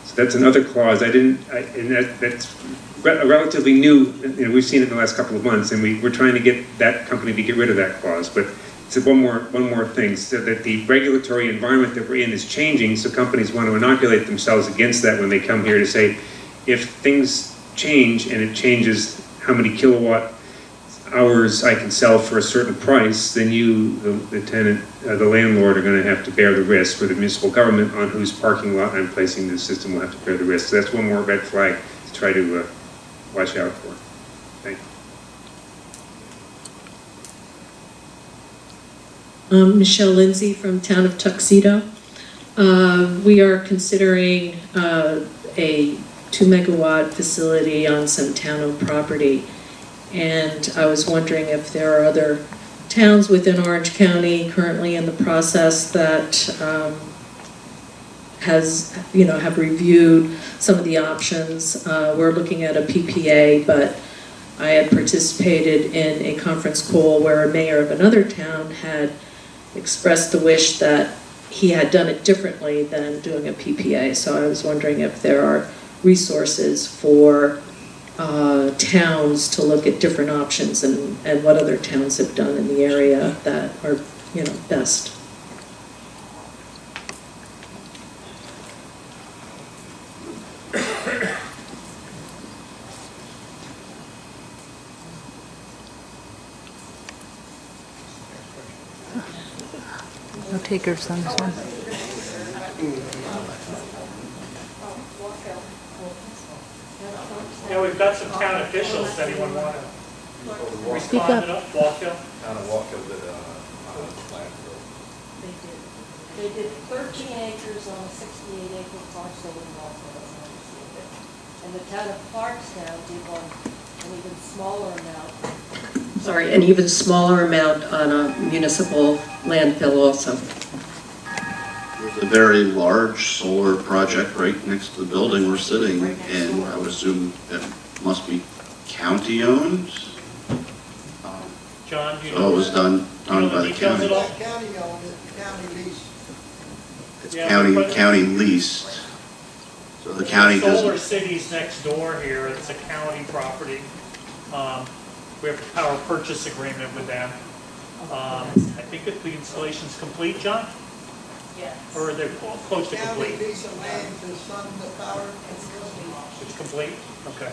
So that's another clause that's relatively new. We've seen it in the last couple of months, and we're trying to get that company to get rid of that clause. But it's one more thing, so that the regulatory environment that we're in is changing, so companies want to inoculate themselves against that when they come here to say, if things change and it changes how many kilowatt hours I can sell for a certain price, then you, the tenant, the landlord, are going to have to bear the risk, or the municipal government on whose parking lot I'm placing this system will have to bear the risk. So that's one more red flag to try to watch out for. Thank you. Michelle Lindsay from Town of Tuxedo. We are considering a 2 megawatt facility on some town-owned property. And I was wondering if there are other towns within Orange County currently in the process that have reviewed some of the options. We're looking at a PPA, but I had participated in a conference call where a mayor of another town had expressed the wish that he had done it differently than doing a PPA. So I was wondering if there are resources for towns to look at different options and what other towns have done in the area that are, best. No takers on this one. Yeah, we've got some town officials. Does anyone want to Speak respond up. to that? Walkill? Town of Walkill did a landfill. They did 13 acres on a 68-acre parcel in Walkill, as I understand it. And the town of Clarkstown did an even smaller amount. Sorry, an even smaller amount on a municipal landfill also. There's a very large solar project right next to the building we're sitting in. I would assume it must be county-owned. John, do you So know? it was done by the details county. at all? County-owned, it's county leased. It's Yeah, county leased. So the county Solar doesn't. City's next door here. It's a county property. We have a power purchase agreement with them. I think that the installation's complete, John? Yes. Or are they close to County complete? lease of land to fund the power. It's complete? Okay.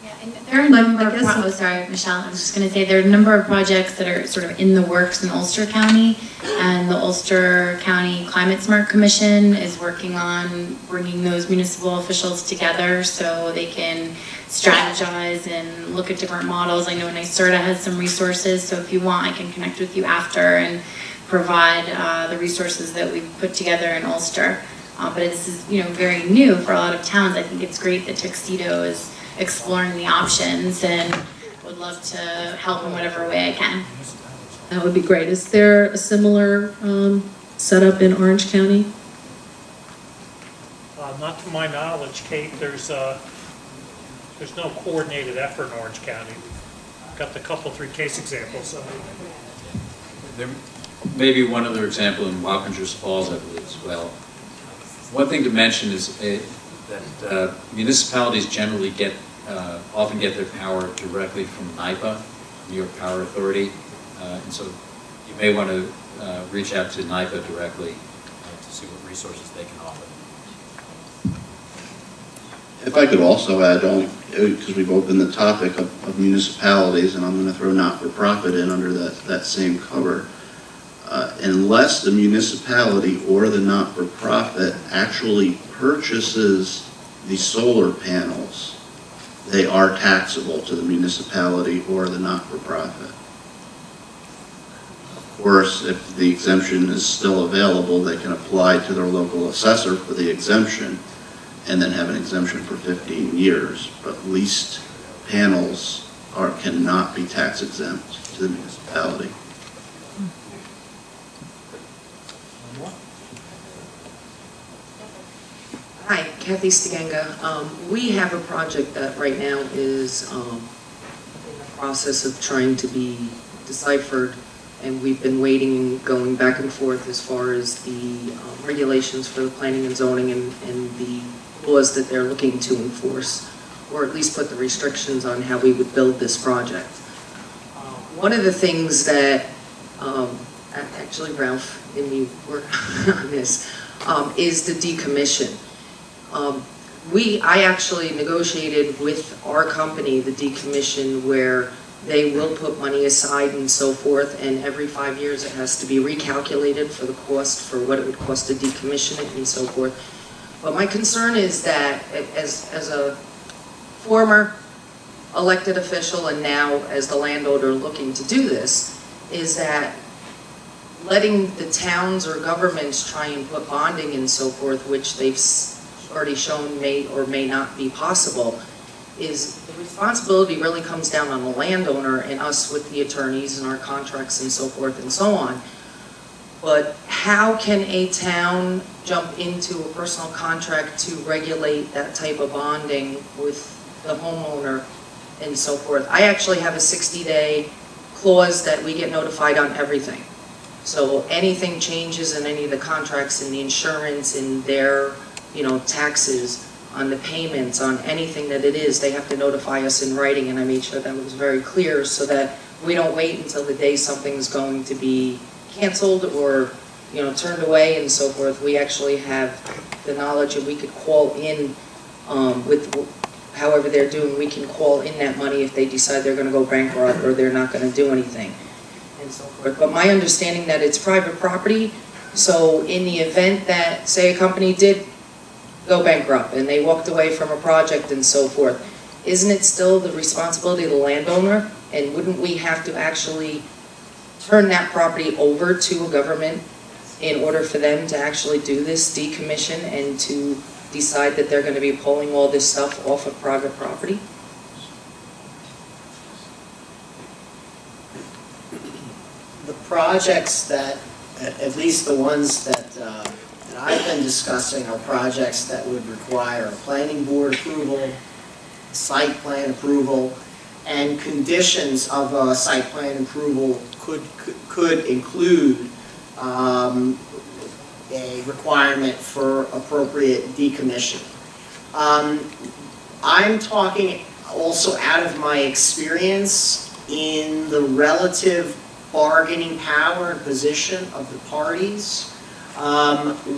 Yeah, and there are a number of, sorry, Michelle, I was just gonna say, there are a number of projects that are sort of in the works in Ulster County, and the Ulster County Climate Smart Commission is working on bringing those municipal officials together so they can strategize and look at different models. I know NYSERDA has some resources, so if you want, I can connect with you after and provide the resources that we've put together in Ulster. But this is, very new for a lot of towns. I think it's great that Tuxedo is exploring the options and would love to help in whatever way I can. That would be great. Is there a similar setup in Orange County? Not to my knowledge, Kate, there's no coordinated effort in Orange County. Got the couple, 3 case examples. There may be one other example in Wappingers Falls, I believe, as well. One thing to mention is that municipalities generally often get their power directly from NYPA, New York Power Authority, and so you may want to reach out to NYPA directly to see what resources they can offer. If I could also add, only because we've opened the topic of municipalities, and I'm going to throw not-for-profit in under that same cover. Unless the municipality or the not-for-profit actually purchases the solar panels, they are taxable to the municipality or the not-for-profit. Of course, if the exemption is still available, they can apply to their local assessor for the exemption and then have an exemption for 15 years. But leased panels cannot be tax exempt to the municipality. Hi, Kathy Stiganga. We have a project that right now is in the process of trying to be deciphered, and we've been waiting, going back and forth as far as the regulations for the planning and zoning and the laws that they're looking to enforce, or at least put the restrictions on how we would build this project. One of the things that, actually Ralph and me work on this, is the decommission. I actually negotiated with our company the decommission where they will put money aside and so forth, and every 5 years it has to be recalculated for the cost, for what it would cost to decommission it and so forth. But my concern is that as a former elected official and now as the landowner looking to do this, is that letting the towns or governments try and put bonding and so forth, which they've already shown may or may not be possible, is the responsibility really comes down on the landowner and us with the attorneys and our contracts and so forth and so on. But how can a town jump into a personal contract to regulate that type of bonding with the homeowner and so forth? I actually have a 60-day clause that we get notified on everything. So anything changes in any of the contracts and the insurance and their, taxes on the payments, on anything that it is, they have to notify us in writing, and I made sure that was very clear so that we don't wait until the day something's going to be canceled or, turned away and so forth. We actually have the knowledge and we could call in with however they're doing, we can call in that money if they decide they're going to go bankrupt or they're not going to do anything and so forth. But my understanding that it's private property, so in the event that, say, a company did go bankrupt and they walked away from a project and so forth, isn't it still the responsibility of the landowner? And wouldn't we have to actually turn that property over to a government in order for them to actually do this decommission and to decide that they're going to be pulling all this stuff off of private property? The projects that, at least the ones that I've been discussing, are projects that would require a planning board approval, site plan approval, and conditions of a site plan approval could include a requirement for appropriate decommissioning. I'm talking also out of my experience in the relative bargaining power and position of the parties.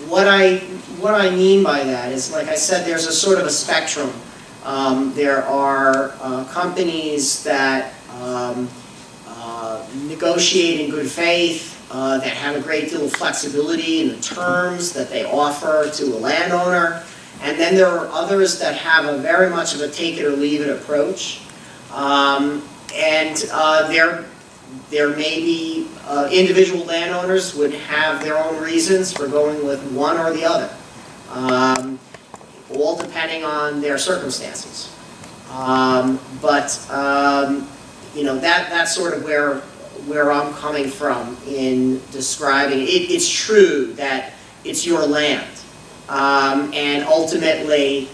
What I mean by that is, like I said, there's a sort of a spectrum. There are companies that negotiate in good faith, that have a great deal of flexibility in the terms that they offer to a landowner. And then there are others that have a very much of a take it or leave it approach. There may be individual landowners would have their own reasons for going with one or the other, all depending on their circumstances. That's sort of where I'm coming from in describing it. It's true that it's your land, and ultimately,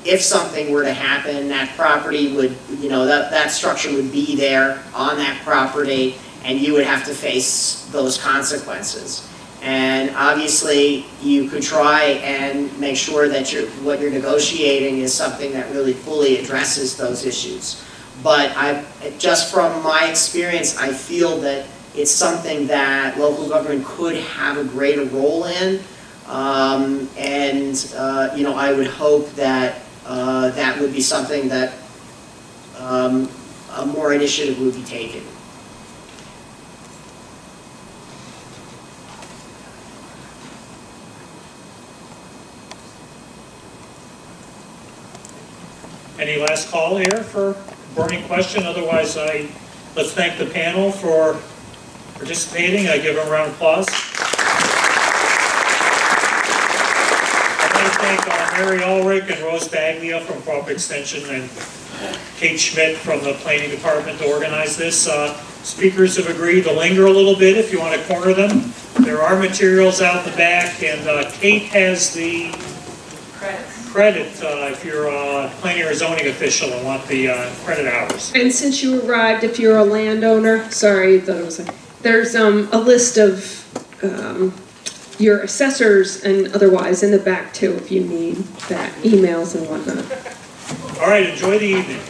if something were to happen, that property would, that structure would be there on that property, and you would have to face those consequences. And obviously, you could try and make sure that what you're negotiating is something that really fully addresses those issues. But just from my experience, I feel that it's something that local government could have a greater role in. I would hope that that would be something that more initiative would be taken. Any last call here for burning question? Otherwise, let's thank the panel for participating. I give them a round of applause. I'd like to thank Mary Ulrich and Rose Baglia from Crop Extension and Kate Schmidt from the Planning Department to organize this. Speakers have agreed to linger a little bit if you want to corner them. There are materials out the back, and Kate has the credit if you're a planning or zoning official and want the credit hours. And since you arrived, if you're a landowner, sorry, there's a list of your assessors and otherwise in the back too, if you need that, emails and whatnot. All right, enjoy the evening.